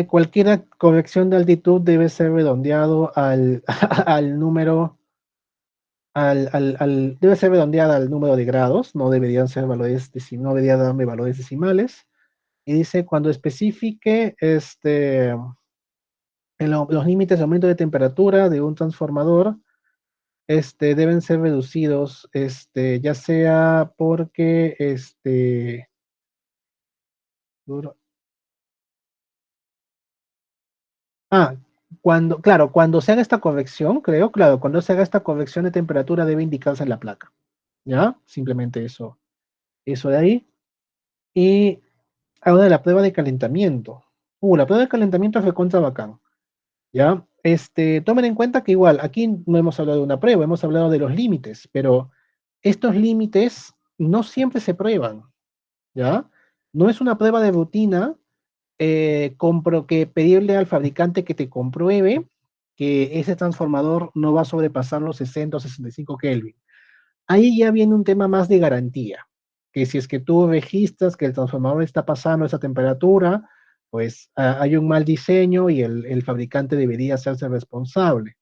cualquier corrección de altitud debe ser redondeado al número debe ser redondeada al número de grados, no deberían ser valores, no debería darme valores decimales. Y dice, cuando especifique los límites de aumento de temperatura de un transformador, deben ser reducidos, ya sea porque, ah, cuando se haga esta corrección, creo, claro, cuando se haga esta corrección de temperatura debe indicarse en la placa, ¿ya? Simplemente eso de ahí. Y ahora la prueba de calentamiento. La prueba de calentamiento fue contra bacán. ¿Ya? Tomen en cuenta que igual, aquí no hemos hablado de una prueba, hemos hablado de los límites, pero estos límites no siempre se prueban, ¿ya? No es una prueba de rutina que pedirle al fabricante que te compruebe que ese transformador no va a sobrepasar los 60 o 65 Kelvin. Ahí ya viene un tema más de garantía, que si es que tú registras que el transformador está pasando esa temperatura, pues hay un mal diseño y el fabricante debería hacerse responsable.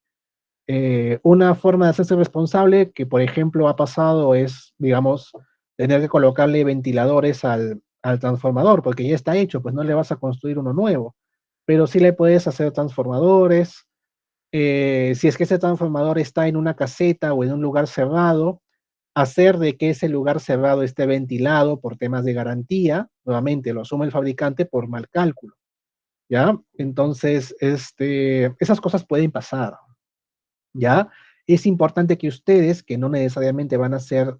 Una forma de hacerse responsable que, por ejemplo, ha pasado es, digamos, tener que colocarle ventiladores al transformador, porque ya está hecho, pues no le vas a construir uno nuevo, pero sí le puedes hacer transformadores. Si es que ese transformador está en una caseta o en un lugar cerrado, hacer de que ese lugar cerrado esté ventilado por temas de garantía, nuevamente lo asume el fabricante por mal cálculo, ¿ya? Entonces, esas cosas pueden pasar, ¿ya? Es importante que ustedes, que no necesariamente van a ser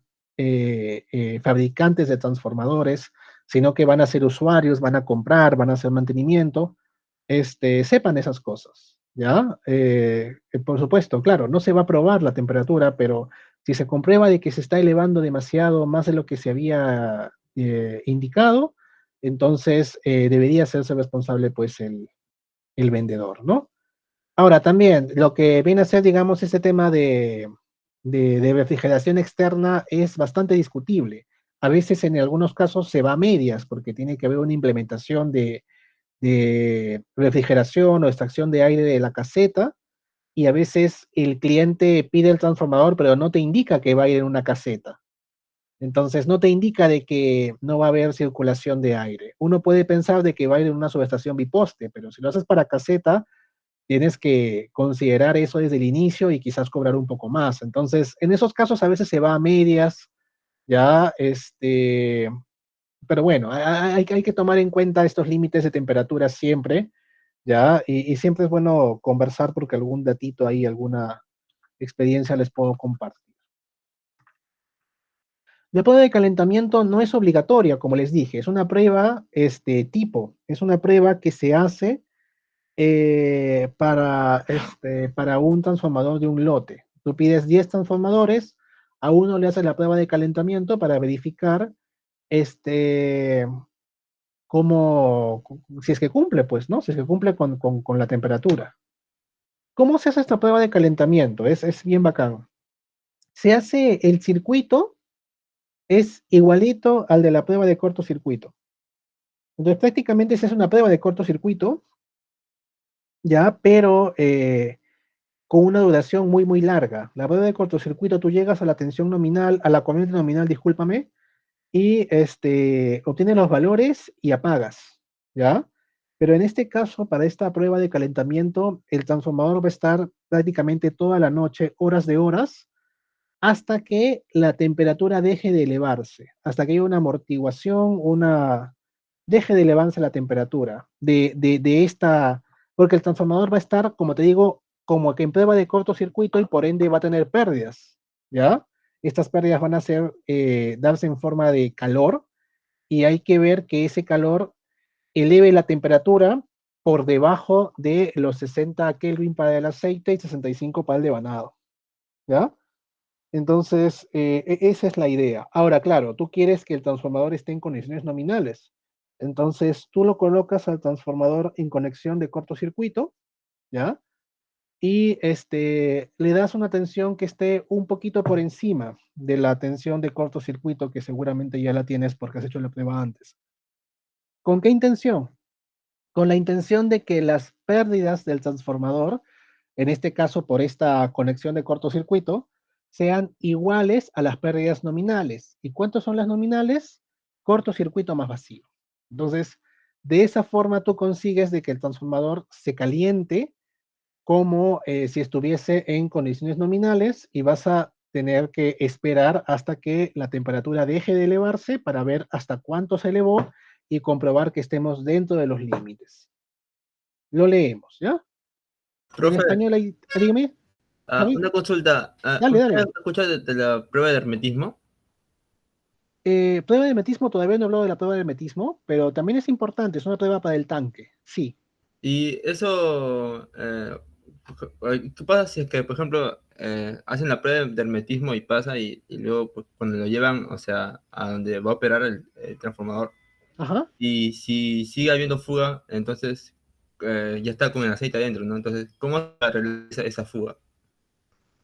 fabricantes de transformadores, sino que van a ser usuarios, van a comprar, van a hacer mantenimiento, sepan esas cosas, ¿ya? Por supuesto, claro, no se va a probar la temperatura, pero si se comprueba de que se está elevando demasiado más de lo que se había indicado, entonces debería hacerse responsable pues el vendedor, ¿no? Ahora también, lo que viene a ser, digamos, este tema de refrigeración externa es bastante discutible. A veces en algunos casos se va a medias porque tiene que haber una implementación de refrigeración o extracción de aire de la caseta, y a veces el cliente pide el transformador, pero no te indica que va a ir en una caseta. Entonces no te indica de que no va a haber circulación de aire. Uno puede pensar de que va a ir en una subestación biposte, pero si lo haces para caseta, tienes que considerar eso desde el inicio y quizás cobrar un poco más. Entonces, en esos casos a veces se va a medias, ya, pero bueno, hay que tomar en cuenta estos límites de temperatura siempre, ¿ya? Y siempre es bueno conversar porque algún datito ahí, alguna experiencia les puedo compartir. La prueba de calentamiento no es obligatoria, como les dije, es una prueba es una prueba que se hace para un transformador de un lote. Tú pides 10 transformadores, a uno le haces la prueba de calentamiento para verificar este, si es que cumple, pues, ¿no? Si es que cumple con la temperatura. ¿Cómo se hace esta prueba de calentamiento? Es bien bacán. Se hace el circuito, es igualito al de la prueba de cortocircuito. Entonces, prácticamente se hace una prueba de cortocircuito, ya, pero con una duración muy, muy larga. La prueba de cortocircuito, tú llegas a la tensión nominal, a la corriente nominal, discúlpame, y obtienes los valores y apagas, ¿ya? Pero en este caso, para esta prueba de calentamiento, el transformador va a estar prácticamente toda la noche, horas de horas, hasta que la temperatura deje de elevarse, hasta que haya una amortiguación, deje de elevarse la temperatura de esta, porque el transformador va a estar, como te digo, como que en prueba de cortocircuito y por ende va a tener pérdidas, ¿ya? Estas pérdidas van a darse en forma de calor y hay que ver que ese calor eleve la temperatura por debajo de los 60 Kelvin para el aceite y 65 para el devanado, ¿ya? Entonces, esa es la idea. Ahora, claro, tú quieres que el transformador esté en condiciones nominales. Entonces, tú lo colocas al transformador en conexión de cortocircuito, ¿ya? Y le das una tensión que esté un poquito por encima de la tensión de cortocircuito que seguramente ya la tienes porque has hecho la prueba antes. ¿Con qué intención? Con la intención de que las pérdidas del transformador, en este caso por esta conexión de cortocircuito, sean iguales a las pérdidas nominales. ¿Y cuántos son las nominales? Cortocircuito más vacío. Entonces, de esa forma tú consigues de que el transformador se caliente como si estuviese en condiciones nominales y vas a tener que esperar hasta que la temperatura deje de elevarse para ver hasta cuánto se elevó y comprobar que estemos dentro de los límites. Lo leemos, ¿ya? En Profe, español ahí, dígame, Javi, una consulta. dale, ¿Usted ha dale. escuchado de la prueba de hermetismo? Prueba de hermetismo, todavía no he hablado de la prueba de hermetismo, pero también es importante, es una prueba para el tanque, sí. Y eso, ¿qué pasa si es que, por ejemplo, hacen la prueba de hermetismo y pasa y luego pues, cuando lo llevan, o sea, a donde va a operar el transformador, Ajá. y si sigue habiendo fuga, entonces ya está con el aceite adentro, ¿no? Entonces, ¿cómo se realiza esa fuga?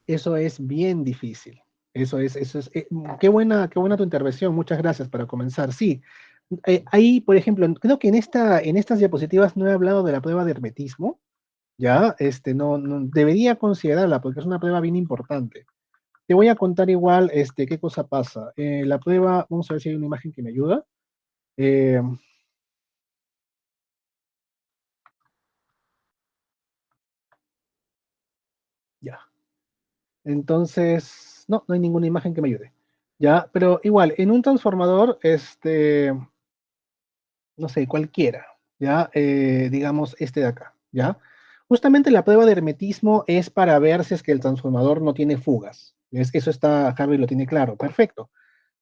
Eso es bien difícil. Eso es, qué buena tu intervención. Muchas gracias para comenzar. Sí, ahí, por ejemplo, creo que en estas diapositivas no he hablado de la prueba de hermetismo, ¿ya? Debería considerarla porque es una prueba bien importante. Te voy a contar igual, qué cosa pasa. La prueba, vamos a ver si hay una imagen que me ayuda. Eh, ya. Entonces, no, no hay ninguna imagen que me ayude. Ya, pero igual, en un transformador, no sé, cualquiera, ¿ya? Digamos este de acá, ¿ya? Justamente la prueba de hermetismo es para ver si es que el transformador no tiene fugas. Eso está, Harvey lo tiene claro, perfecto,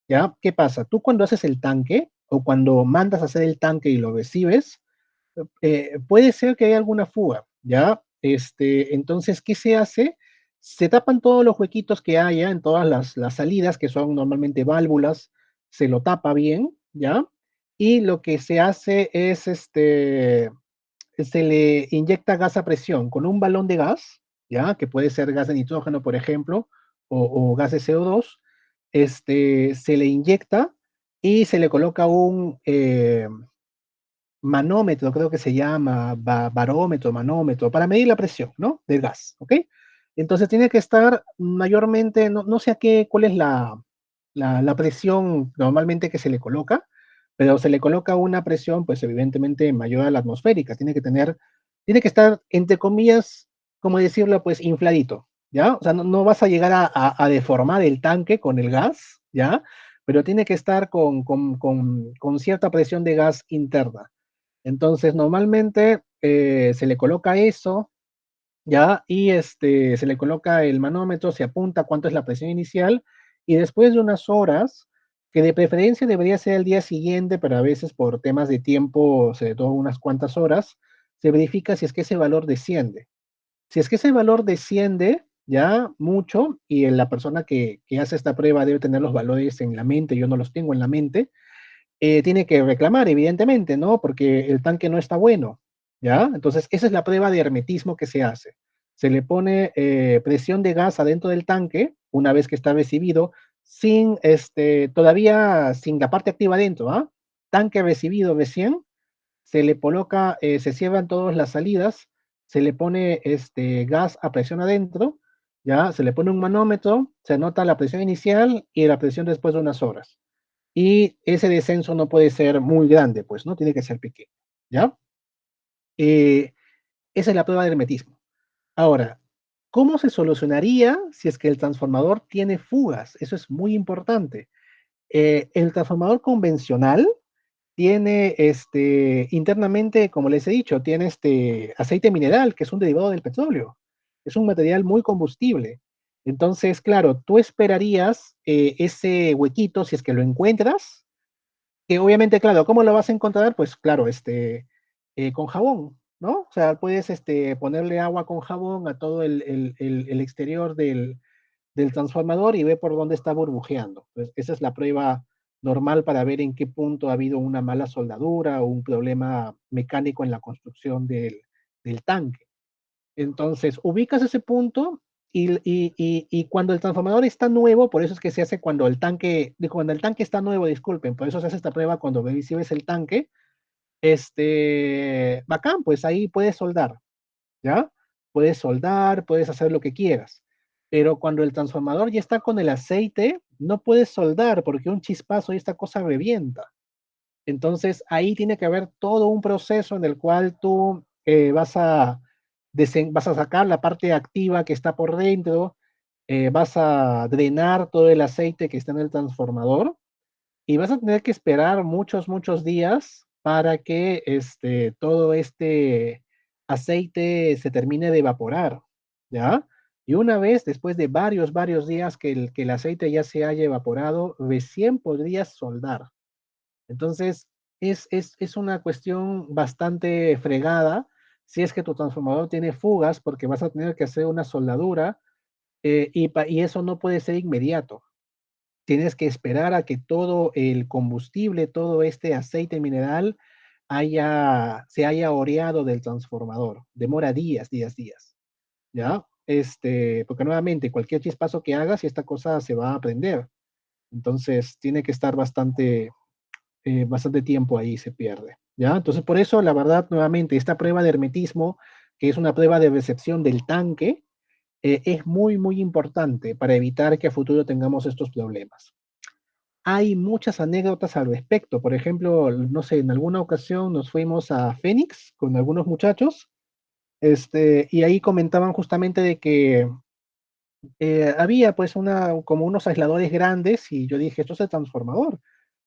¿ya? ¿Qué pasa? Tú cuando haces el tanque o cuando mandas a hacer el tanque y lo recibes, puede ser que haya alguna fuga, ¿ya? Entonces, ¿qué se hace? Se tapan todos los huequitos que haya en todas las salidas, que son normalmente válvulas, se lo tapa bien, ¿ya? Y lo que se hace es, se le inyecta gas a presión con un balón de gas, ¿ya? Que puede ser gas de nitrógeno, por ejemplo, o gas de CO2, se le inyecta y se le coloca un, manómetro, creo que se llama, barómetro, manómetro, para medir la presión, ¿no? Del gas, ¿ok? Entonces tiene que estar mayormente, no sé a qué, cuál es la presión normalmente que se le coloca, pero se le coloca una presión, pues evidentemente mayor a la atmosférica, tiene que estar, entre comillas, como decirlo, pues infladito, ¿ya? O sea, no vas a llegar a deformar el tanque con el gas, ¿ya? Pero tiene que estar con cierta presión de gas interna. Entonces, normalmente se le coloca eso, ¿ya? Y se le coloca el manómetro, se apunta cuánto es la presión inicial, y después de unas horas, que de preferencia debería ser el día siguiente, pero a veces por temas de tiempo se toma unas cuantas horas, se verifica si es que ese valor desciende. Si es que ese valor desciende ya mucho, y la persona que hace esta prueba debe tener los valores en la mente, yo no los tengo en la mente, tiene que reclamar, evidentemente, ¿no? Porque el tanque no está bueno, ¿ya? Entonces, esa es la prueba de hermetismo que se hace. Se le pone presión de gas adentro del tanque, una vez que está recibido, todavía sin la parte activa adentro, ¿ah? Tanque recibido recién, se le coloca, se cierran todas las salidas, se le pone gas a presión adentro, ¿ya? Se le pone un manómetro, se anota la presión inicial y la presión después de unas horas, y ese descenso no puede ser muy grande, pues, ¿no? Tiene que ser pequeño, ¿ya? Eh, Esa es la prueba de hermetismo. Ahora, ¿Cómo se solucionaría si es que el transformador tiene fugas? Eso es muy importante. El transformador convencional tiene internamente, como les he dicho, tiene aceite mineral, que es un derivado del petróleo. Es un material muy combustible. Entonces, claro, tú esperarías ese huequito, si es que lo encuentras, que obviamente, claro, ¿cómo lo vas a encontrar? Pues claro, con jabón, ¿no? O sea, puedes ponerle agua con jabón a todo el exterior del transformador y ve por dónde está burbujeando. Pues esa es la prueba normal para ver en qué punto ha habido una mala soldadura o un problema mecánico en la construcción del tanque. Entonces, ubicas ese punto y cuando el transformador está nuevo, por eso es que se hace cuando el tanque está nuevo, disculpen, por eso se hace esta prueba cuando ves, si ves el tanque, bacán, pues ahí puedes soldar, ¿ya? Puedes soldar, puedes hacer lo que quieras. Pero cuando el transformador ya está con el aceite, no puedes soldar porque un chispazo y esta cosa revienta. Entonces ahí tiene que haber todo un proceso en el cual tú vas a sacar la parte activa que está por dentro, vas a drenar todo el aceite que está en el transformador y vas a tener que esperar muchos, muchos días para que todo este aceite se termine de evaporar, ¿ya? Y una vez, después de varios, varios días que el aceite ya se haya evaporado, recién podrías soldar. Entonces, es una cuestión bastante fregada si es que tu transformador tiene fugas, porque vas a tener que hacer una soldadura y eso no puede ser inmediato. Tienes que esperar a que todo el combustible, todo este aceite mineral se haya oreado del transformador. Demora días, días, días, ¿ya? Porque nuevamente, cualquier chispazo que hagas y esta cosa se va a prender. Entonces, tiene que estar bastante tiempo ahí se pierde, ¿ya? Entonces, por eso, la verdad, nuevamente, esta prueba de hermetismo, que es una prueba de recepción del tanque, es muy, muy importante para evitar que a futuro tengamos estos problemas. Hay muchas anécdotas al respecto. Por ejemplo, no sé, en alguna ocasión nos fuimos a Phoenix con algunos muchachos, y ahí comentaban justamente de que había pues como unos aisladores grandes y yo dije, esto es el transformador,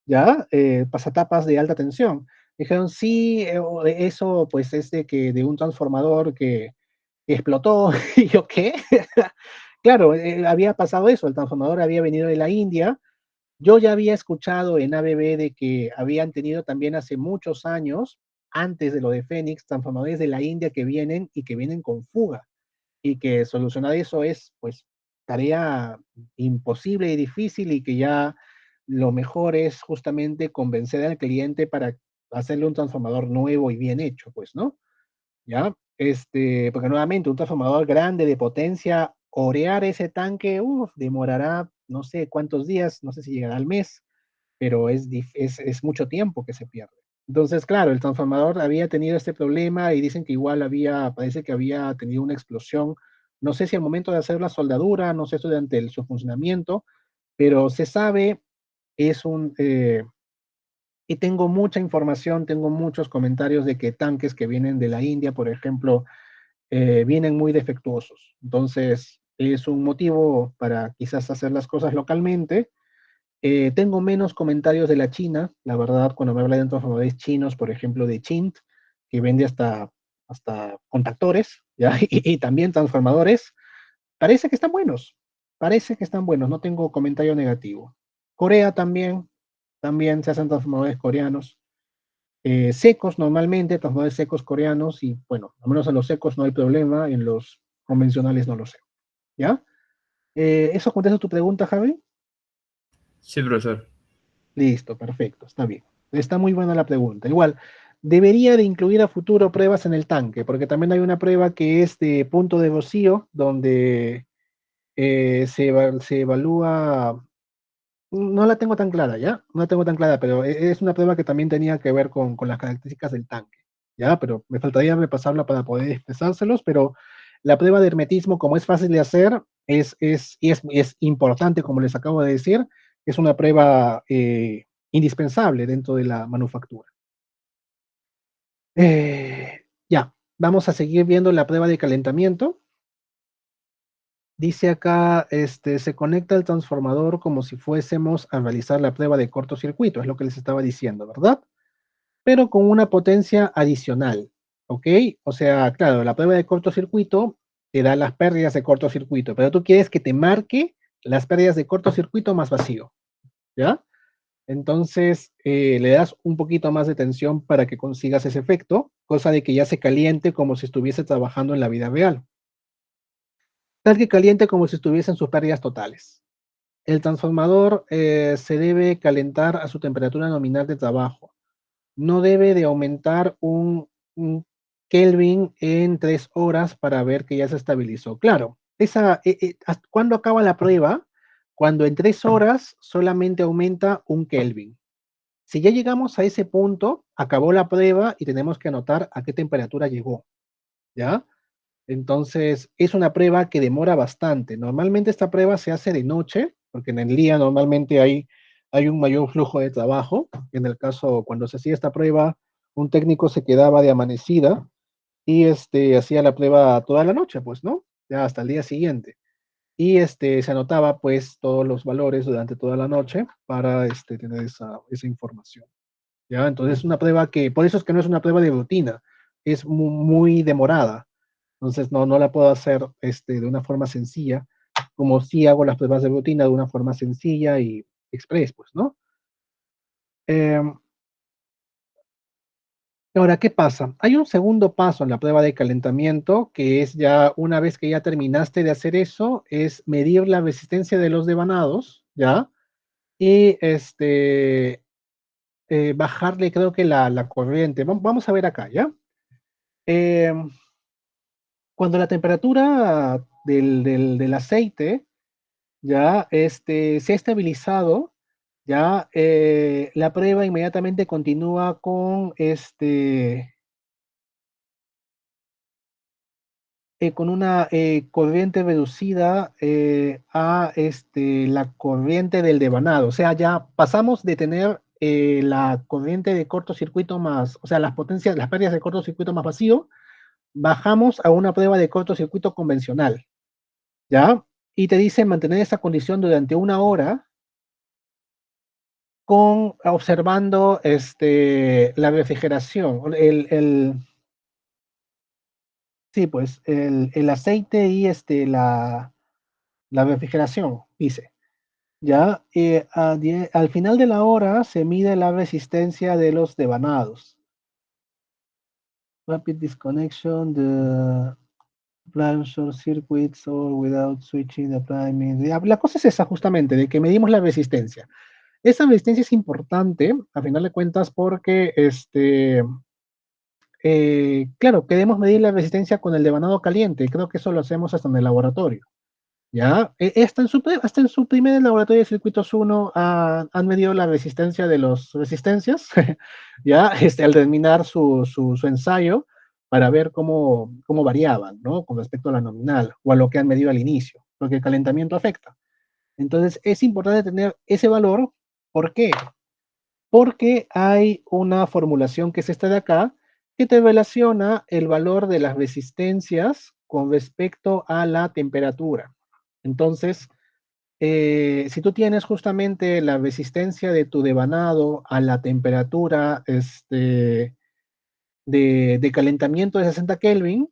¿ya? Pasatapas de alta tensión. Dijeron, sí, eso pues es de un transformador que explotó. Y yo, ¿qué? Claro, había pasado eso, el transformador había venido de la India. Yo ya había escuchado en ABB de que habían tenido también hace muchos años, antes de lo de Fénix, transformadores de la India que vienen y que vienen con fuga y que solucionar eso es pues tarea imposible y difícil y que ya lo mejor es justamente convencer al cliente para hacerle un transformador nuevo y bien hecho, pues, ¿no? ¿Ya? Porque nuevamente un transformador grande de potencia, orear ese tanque, demorará no sé cuántos días, no sé si llegará al mes, pero es mucho tiempo que se pierde. Entonces, claro, el transformador había tenido este problema y dicen que igual parece que había tenido una explosión, no sé si al momento de hacer la soldadura, no sé si durante su funcionamiento, pero se sabe, es un, y tengo mucha información, tengo muchos comentarios de que tanques que vienen de la India, por ejemplo, vienen muy defectuosos. Entonces, es un motivo para quizás hacer las cosas localmente. Tengo menos comentarios de la China, la verdad, cuando me habla de transformadores chinos, por ejemplo, de Chint, que vende hasta contactores, ¿ya? Y también transformadores, parece que están buenos, no tengo comentario negativo. Corea también se hacen transformadores coreanos, secos normalmente, transformadores secos coreanos, y bueno, al menos en los secos no hay problema, en los convencionales no lo sé, ¿ya? ¿Eso contesta tu pregunta, Javi? Sí, profesor. Listo, perfecto, está bien. Está muy buena la pregunta. Igual, debería de incluir a futuro pruebas en el tanque, porque también hay una prueba que es de punto de rocío, donde se evalúa, no la tengo tan clara, ¿ya? No la tengo tan clara, pero es una prueba que también tenía que ver con las características del tanque, ¿ya? Pero me faltaría repasarla para poder expresárselos, pero la prueba de hermetismo, como es fácil de hacer, y es importante, como les acabo de decir, es una prueba indispensable dentro de la manufactura. Ya, vamos a seguir viendo la prueba de calentamiento. Dice acá, se conecta el transformador como si fuésemos a realizar la prueba de cortocircuito, es lo que les estaba diciendo, ¿verdad? Pero con una potencia adicional, ¿ok? O sea, claro, la prueba de cortocircuito te da las pérdidas de cortocircuito, pero tú quieres que te marque las pérdidas de cortocircuito más vacío, ¿ya? Entonces, le das un poquito más de tensión para que consigas ese efecto, cosa de que ya se caliente como si estuviese trabajando en la vida real. Tal que caliente como si estuviese en sus pérdidas totales. El transformador se debe calentar a su temperatura nominal de trabajo. No debe de aumentar un Kelvin en 3 horas para ver que ya se estabilizó. Claro, ¿cuándo acaba la prueba? Cuando en 3 horas solamente aumenta un Kelvin. Si ya llegamos a ese punto, acabó la prueba y tenemos que anotar a qué temperatura llegó, ¿ya? Entonces, es una prueba que demora bastante. Normalmente esta prueba se hace de noche, porque en el día normalmente hay un mayor flujo de trabajo. En el caso, cuando se hacía esta prueba, un técnico se quedaba de amanecida y hacía la prueba toda la noche, pues, ¿no? Ya hasta el día siguiente. Y se anotaba, pues, todos los valores durante toda la noche para tener esa información. ¿Ya? Entonces, es una prueba que, por eso es que no es una prueba de rutina, es muy demorada. Entonces no la puedo hacer de una forma sencilla, como si hago las pruebas de rutina de una forma sencilla y express, pues, ¿no? Eh, Ahora, ¿qué pasa? Hay un segundo paso en la prueba de calentamiento, que es ya una vez que ya terminaste de hacer eso, es medir la resistencia de los devanados, ¿ya? Y bajarle, creo que la corriente. Vamos a ver acá, ¿ya? Eh, Cuando la temperatura del aceite ya se ha estabilizado, ya la prueba inmediatamente continúa con una corriente reducida a la corriente del devanado. O sea, ya pasamos de tener la corriente de cortocircuito más, o sea, las potencias, las pérdidas de cortocircuito más vacío, bajamos a una prueba de cortocircuito convencional, ¿ya? Y te dice mantener esa condición durante 1 hora observando la refrigeración, sí, pues el aceite y la refrigeración, dice. Ya, al final de la hora se mide la resistencia de los devanados. Rapid disconnection, the plan short circuits or without switching the priming. La cosa es esa justamente, de que medimos la resistencia. Esa resistencia es importante, a final de cuentas, porque claro, queremos medir la resistencia con el devanado caliente. Creo que eso lo hacemos hasta en el laboratorio. ¿Ya? Hasta en su primer laboratorio de circuitos 1 han medido la resistencia de las resistencias, ¿ya? Al terminar su ensayo para ver cómo variaban, ¿no? Con respecto a la nominal o a lo que han medido al inicio, porque el calentamiento afecta. Entonces, es importante tener ese valor. ¿Por qué? Porque hay una formulación que es esta de acá, que te relaciona el valor de las resistencias con respecto a la temperatura. Entonces, si tú tienes justamente la resistencia de tu devanado a la temperatura de calentamiento de 60 Kelvin,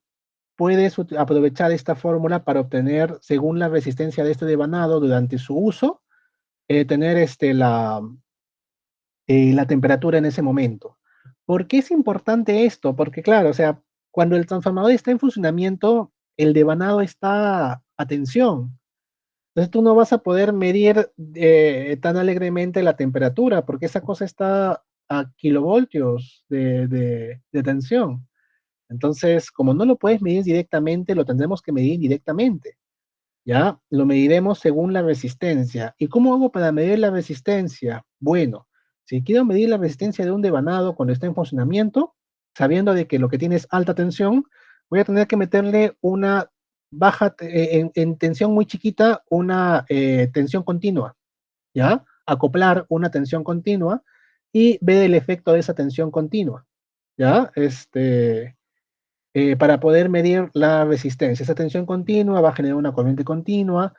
puedes aprovechar esta fórmula para obtener, según la resistencia de este devanado durante su uso, tener la temperatura en ese momento. ¿Por qué es importante esto? Porque claro, o sea, cuando el transformador está en funcionamiento, el devanado está a tensión. Entonces tú no vas a poder medir tan alegremente la temperatura, porque esa cosa está a kilovoltios de tensión. Entonces, como no lo puedes medir directamente, lo tendremos que medir directamente. ¿Ya? Lo mediremos según la resistencia. ¿Y cómo hago para medir la resistencia? Bueno, si quiero medir la resistencia de un devanado cuando está en funcionamiento, sabiendo de que lo que tiene es alta tensión, voy a tener que meterle una en tensión muy chiquita, una tensión continua, ¿ya? Acoplar una tensión continua y ver el efecto de esa tensión continua, ¿ya? para poder medir la resistencia. Esa tensión continua va a generar una corriente continua,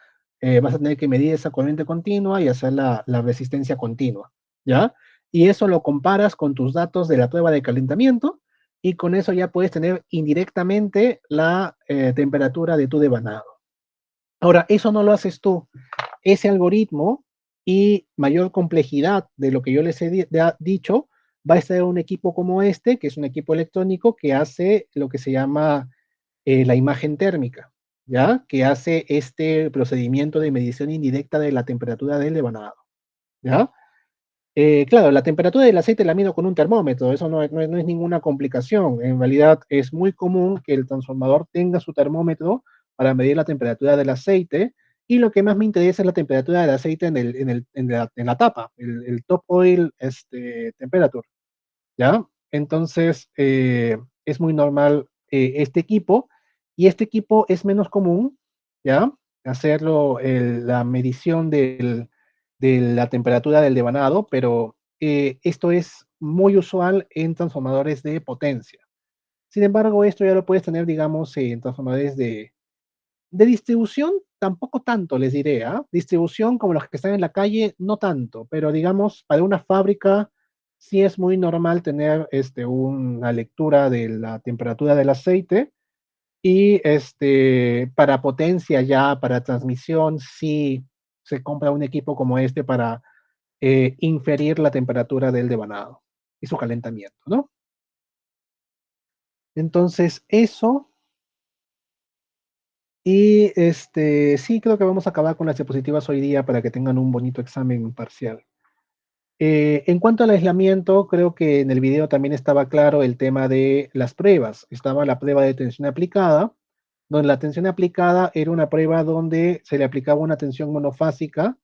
vas a tener que medir esa corriente continua y hacer la resistencia continua, ¿ya? Y eso lo comparas con tus datos de la prueba de calentamiento y con eso ya puedes tener indirectamente la temperatura de tu devanado. Ahora, eso no lo haces tú. Ese algoritmo y mayor complejidad de lo que yo les he dicho, va a estar un equipo como este, que es un equipo electrónico que hace lo que se llama la imagen térmica, ¿ya? Que hace este procedimiento de medición indirecta de la temperatura del devanado, ¿ya? Claro, la temperatura del aceite la mido con un termómetro, eso no es ninguna complicación. En realidad es muy común que el transformador tenga su termómetro para medir la temperatura del aceite y lo que más me interesa es la temperatura del aceite en la tapa, el top oil temperature, ¿ya? Entonces, es muy normal este equipo y este equipo es menos común, ¿ya? Hacerlo, la medición de la temperatura del devanado, pero esto es muy usual en transformadores de potencia. Sin embargo, esto ya lo puedes tener, digamos, en transformadores de distribución, tampoco tanto, les diré, ¿ah? Distribución como los que están en la calle, no tanto, pero digamos, para una fábrica sí es muy normal tener una lectura de la temperatura del aceite y para potencia ya, para transmisión, sí se compra un equipo como este para inferir la temperatura del devanado y su calentamiento, ¿no? Entonces, eso. Y sí, creo que vamos a acabar con las diapositivas hoy día para que tengan un bonito examen parcial. En cuanto al aislamiento, creo que en el video también estaba claro el tema de las pruebas. Estaba la prueba de tensión aplicada, donde la tensión aplicada era una prueba donde se le aplicaba una tensión monofásica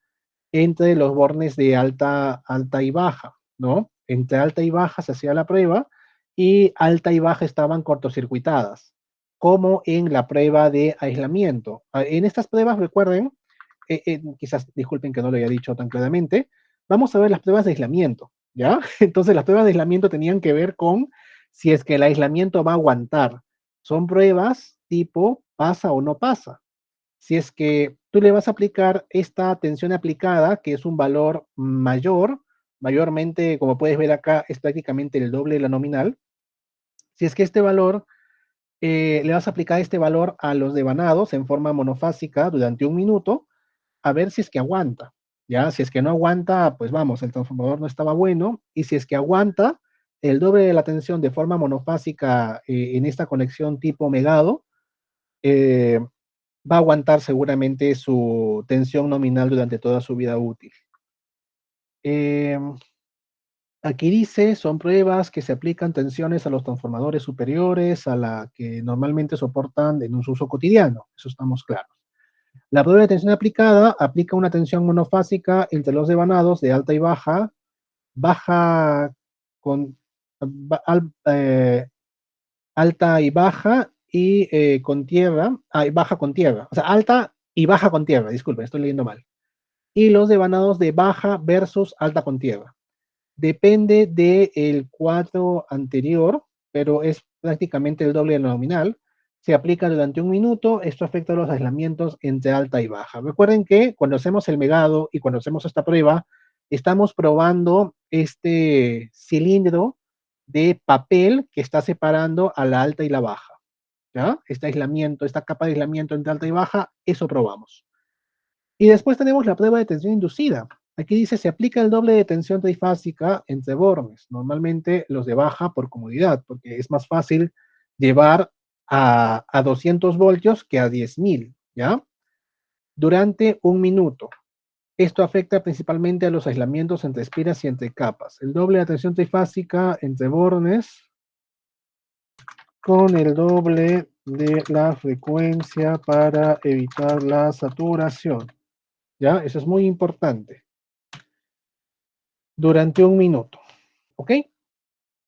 entre los bornes de alta y baja, ¿no? Entre alta y baja se hacía la prueba y alta y baja estaban cortocircuitadas, como en la prueba de aislamiento. En estas pruebas, recuerden, quizás disculpen que no lo haya dicho tan claramente, vamos a ver las pruebas de aislamiento, ¿ya? Entonces las pruebas de aislamiento tenían que ver con si es que el aislamiento va a aguantar. Son pruebas tipo pasa o no pasa. Si es que tú le vas a aplicar esta tensión aplicada, que es un valor mayor, mayormente, como puedes ver acá, es prácticamente el doble de la nominal. Si es que este valor, le vas a aplicar este valor a los devanados en forma monofásica durante un minuto, a ver si es que aguanta. ¿Ya? Si es que no aguanta, pues vamos, el transformador no estaba bueno. Y si es que aguanta el doble de la tensión de forma monofásica en esta conexión tipo megado, eh, va a aguantar seguramente su tensión nominal durante toda su vida útil. Eh, Aquí dice, son pruebas que se aplican tensiones a los transformadores superiores a la que normalmente soportan en un uso cotidiano, eso estamos claros. La prueba de tensión aplicada aplica una tensión monofásica entre los devanados de alta y baja, baja con alta y baja y con tierra, baja con tierra, o sea, alta y baja con tierra, disculpen, estoy leyendo mal. Y los devanados de baja versus alta con tierra. Depende del cuadro anterior, pero es prácticamente el doble de lo nominal. Se aplica durante un minuto, esto afecta a los aislamientos entre alta y baja. Recuerden que cuando hacemos el megado y cuando hacemos esta prueba, estamos probando este cilindro de papel que está separando a la alta y la baja. ¿Ya? Este aislamiento, esta capa de aislamiento entre alta y baja, eso probamos. Y después tenemos la prueba de tensión inducida. Aquí dice, se aplica el doble de tensión trifásica entre bornes, normalmente los de baja por comodidad, porque es más fácil llevar a 200 voltios que a 10.000, ¿ya? Durante un minuto. Esto afecta principalmente a los aislamientos entre espiras y entre capas. El doble de tensión trifásica entre bornes con el doble de la frecuencia para evitar la saturación. ¿Ya? Eso es muy importante. Durante un minuto. ¿Ok?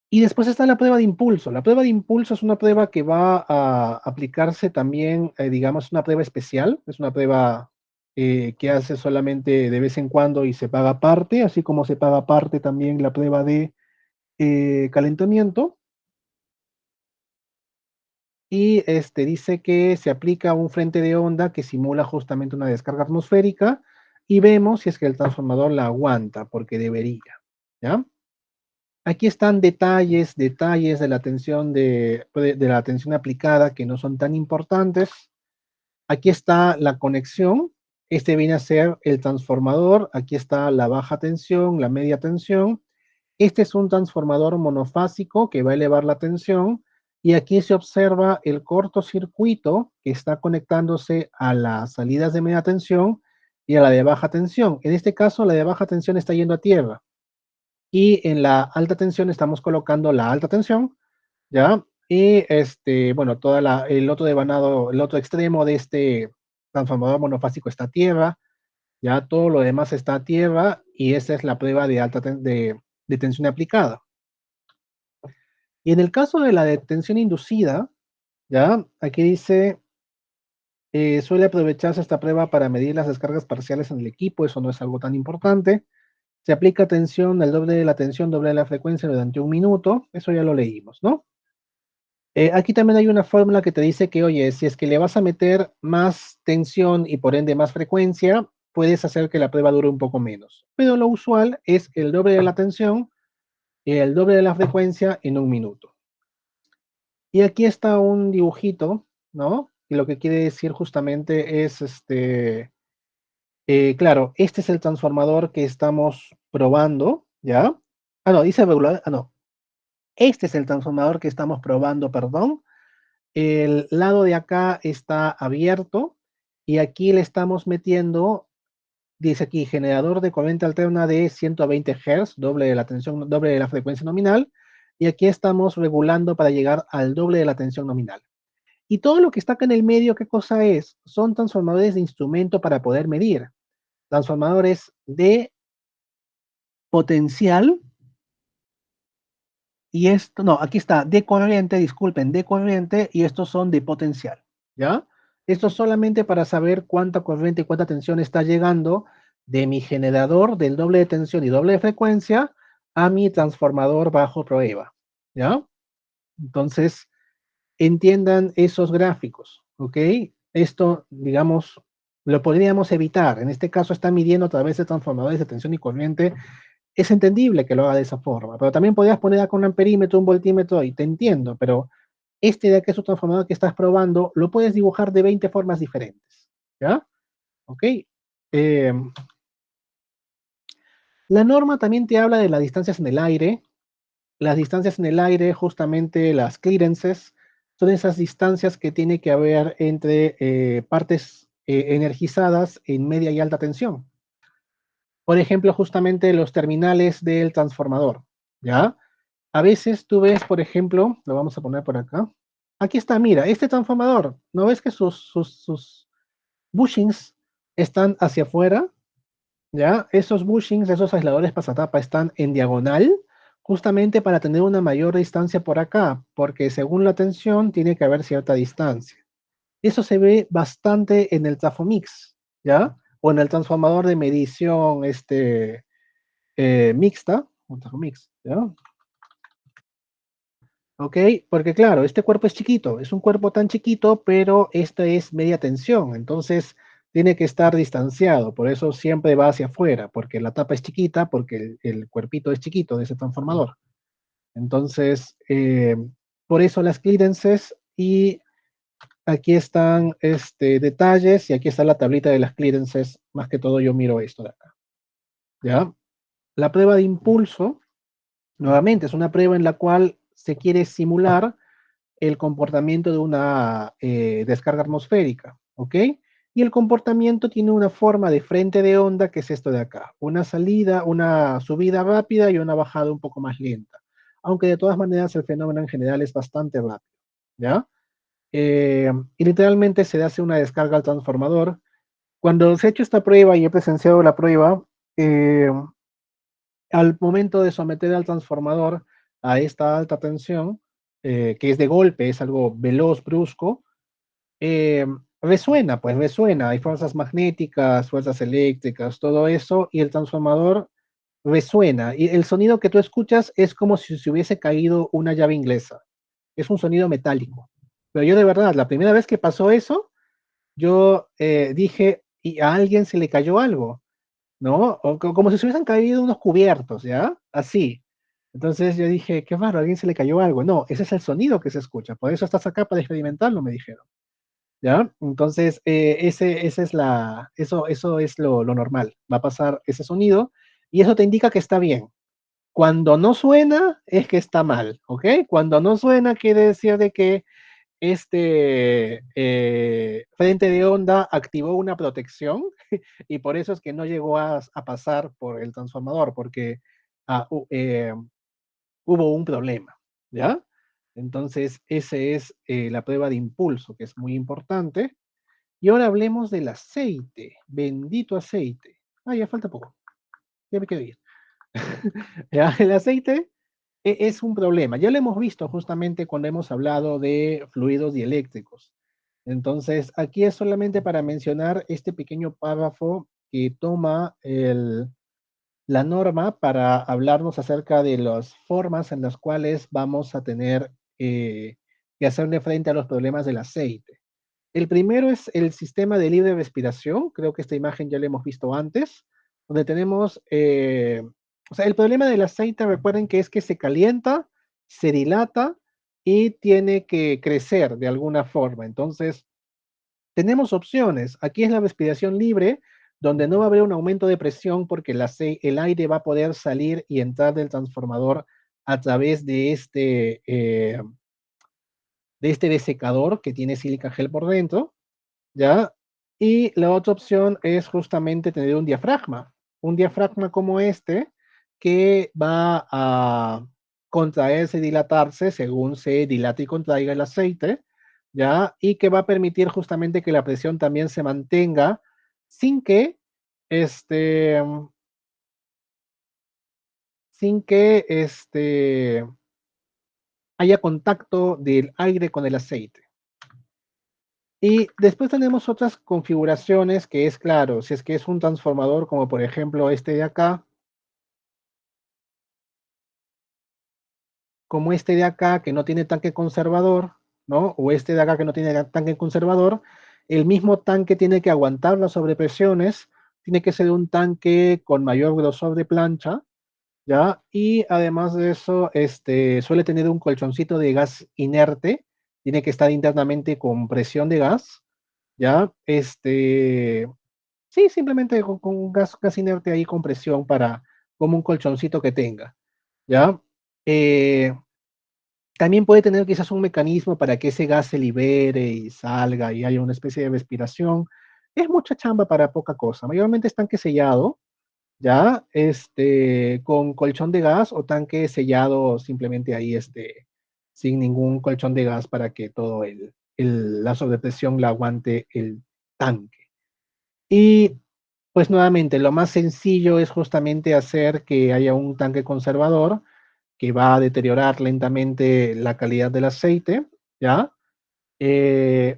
Y después está la prueba de impulso. La prueba de impulso es una prueba que va a aplicarse también, digamos, una prueba especial. Es una prueba que hace solamente de vez en cuando y se paga aparte, así como se paga aparte también la prueba de calentamiento. y dice que se aplica un frente de onda que simula justamente una descarga atmosférica y vemos si es que el transformador la aguanta, porque debería, ¿ya? Aquí están detalles de la tensión de la tensión aplicada que no son tan importantes. Aquí está la conexión. Este viene a ser el transformador. Aquí está la baja tensión, la media tensión. Este es un transformador monofásico que va a elevar la tensión. Y aquí se observa el cortocircuito que está conectándose a las salidas de media tensión y a la de baja tensión. En este caso, la de baja tensión está yendo a tierra. Y en la alta tensión estamos colocando la alta tensión, ¿ya? Y bueno, el otro devanado, el otro extremo de este transformador monofásico está a tierra, ya todo lo demás está a tierra, y esa es la prueba de tensión aplicada. Y en el caso de la de tensión inducida, ya, aquí dice, suele aprovecharse esta prueba para medir las descargas parciales en el equipo, eso no es algo tan importante. Se aplica tensión, el doble de la tensión, doble de la frecuencia durante 1 minuto, eso ya lo leímos, ¿no? Aquí también hay una fórmula que te dice que, oye, si es que le vas a meter más tensión y por ende más frecuencia, puedes hacer que la prueba dure un poco menos. Pero lo usual es el doble de la tensión y el doble de la frecuencia en 1 minuto. Y aquí está un dibujito, ¿no? Y lo que quiere decir justamente es, claro, este es el transformador que estamos probando, ¿ya? Ah, no, dice regular, ah, no. Este es el transformador que estamos probando, perdón. El lado de acá está abierto y aquí le estamos metiendo, dice aquí, generador de corriente alterna de 120 Hz, doble de la tensión, doble de la frecuencia nominal, y aquí estamos regulando para llegar al doble de la tensión nominal. Y todo lo que está acá en el medio, ¿qué cosa es? Son transformadores de instrumento para poder medir. Transformadores de potencial. Y esto, no, aquí está, de corriente, disculpen, de corriente, y estos son de potencial, ¿ya? Esto es solamente para saber cuánta corriente y cuánta tensión está llegando de mi generador del doble de tensión y doble de frecuencia a mi transformador bajo prueba, ¿ya? Entonces, entiendan esos gráficos, ¿ok? Esto, digamos, lo podríamos evitar. En este caso está midiendo a través de transformadores de tensión y corriente. Es entendible que lo haga de esa forma, pero también podrías poner acá un amperímetro, un voltímetro, y te entiendo, pero este de acá es un transformador que estás probando, lo puedes dibujar de 20 formas diferentes, ¿ya? ¿Ok? Eh, la norma también te habla de las distancias en el aire. Las distancias en el aire, justamente las clearances, son esas distancias que tiene que haber entre partes energizadas en media y alta tensión. Por ejemplo, justamente los terminales del transformador, ¿ya? A veces tú ves, por ejemplo, lo vamos a poner por acá. Aquí está, mira, este transformador, ¿no ves que sus bushings están hacia afuera? ¿Ya? Esos bushings, esos aisladores pasatapa están en diagonal, justamente para tener una mayor distancia por acá, porque según la tensión tiene que haber cierta distancia. Eso se ve bastante en el Trafomix, ¿ya? O en el transformador de medición mixta, un Trafomix, ¿ya? ¿Ok? Porque claro, este cuerpo es chiquito, es un cuerpo tan chiquito, pero esta es media tensión, entonces tiene que estar distanciado, por eso siempre va hacia afuera, porque la tapa es chiquita, porque el cuerpito es chiquito de ese transformador. Entonces, por eso las clearances, y aquí están detalles, y aquí está la tablita de las clearances, más que todo yo miro esto de acá, ¿ya? La prueba de impulso, nuevamente, es una prueba en la cual se quiere simular el comportamiento de una descarga atmosférica, ¿ok? Y el comportamiento tiene una forma de frente de onda, que es esto de acá, una salida, una subida rápida y una bajada un poco más lenta, aunque de todas maneras el fenómeno en general es bastante rápido, ¿ya? Y literalmente se hace una descarga al transformador. Cuando se ha hecho esta prueba y he presenciado la prueba, eh, al momento de someter al transformador a esta alta tensión, que es de golpe, es algo veloz, brusco, resuena, pues resuena, hay fuerzas magnéticas, fuerzas eléctricas, todo eso, y el transformador resuena, y el sonido que tú escuchas es como si se hubiese caído una llave inglesa, es un sonido metálico, Pero yo de verdad, la primera vez que pasó eso, yo dije, y a alguien se le cayó algo, ¿no? O como si se hubiesen caído unos cubiertos, ¿ya? Así. Entonces yo dije, qué raro, a alguien se le cayó algo. No, ese es el sonido que se escucha. Por eso estás acá para experimentarlo, me dijeron. ¿Ya? Entonces, ese es eso es lo normal. Va a pasar ese sonido y eso te indica que está bien. Cuando no suena, es que está mal, ¿ok? Cuando no suena, quiere decir de que este frente de onda activó una protección y por eso es que no llegó a pasar por el transformador, porque ah, hubo un problema, ¿ya? Entonces, ese es la prueba de impulso, que es muy importante. Y ahora hablemos del aceite, bendito aceite. Ah, ya falta poco, ya me quiero ir. Ya, el aceite es un problema. Ya lo hemos visto justamente cuando hemos hablado de fluidos dieléctricos. Entonces, aquí es solamente para mencionar este pequeño párrafo que toma la norma para hablarnos acerca de las formas en las cuales vamos a tener que hacerle frente a los problemas del aceite. El primero es el sistema de libre respiración. Creo que esta imagen ya la hemos visto antes, donde tenemos, o sea, el problema del aceite, recuerden que es que se calienta, se dilata y tiene que crecer de alguna forma. Entonces, tenemos opciones. Aquí es la respiración libre, donde no va a haber un aumento de presión porque el aire va a poder salir y entrar del transformador a través de este desecador que tiene sílica gel por dentro. ¿Ya? Y la otra opción es justamente tener un diafragma como este que va a contraerse y dilatarse según se dilate y contraiga el aceite, ¿ya? Y que va a permitir justamente que la presión también se mantenga sin que, este, haya contacto del aire con el aceite. Y después tenemos otras configuraciones que es claro, si es que es un transformador como por ejemplo este de acá, como este de acá que no tiene tanque conservador, ¿no? O este de acá que no tiene tanque conservador, el mismo tanque tiene que aguantar las sobrepresiones, tiene que ser un tanque con mayor grosor de plancha, ¿ya? Y además de eso, suele tener un colchoncito de gas inerte, tiene que estar internamente con presión de gas, ¿ya? Sí, simplemente con gas inerte ahí con presión para, como un colchoncito que tenga, ¿ya? Eh, También puede tener quizás un mecanismo para que ese gas se libere y salga y haya una especie de respiración. Es mucha chamba para poca cosa. Mayormente es tanque sellado, ¿ya? Con colchón de gas o tanque sellado simplemente ahí, sin ningún colchón de gas para que todo la sobrepresión la aguante el tanque. Y pues nuevamente, lo más sencillo es justamente hacer que haya un tanque conservador que va a deteriorar lentamente la calidad del aceite, ¿ya?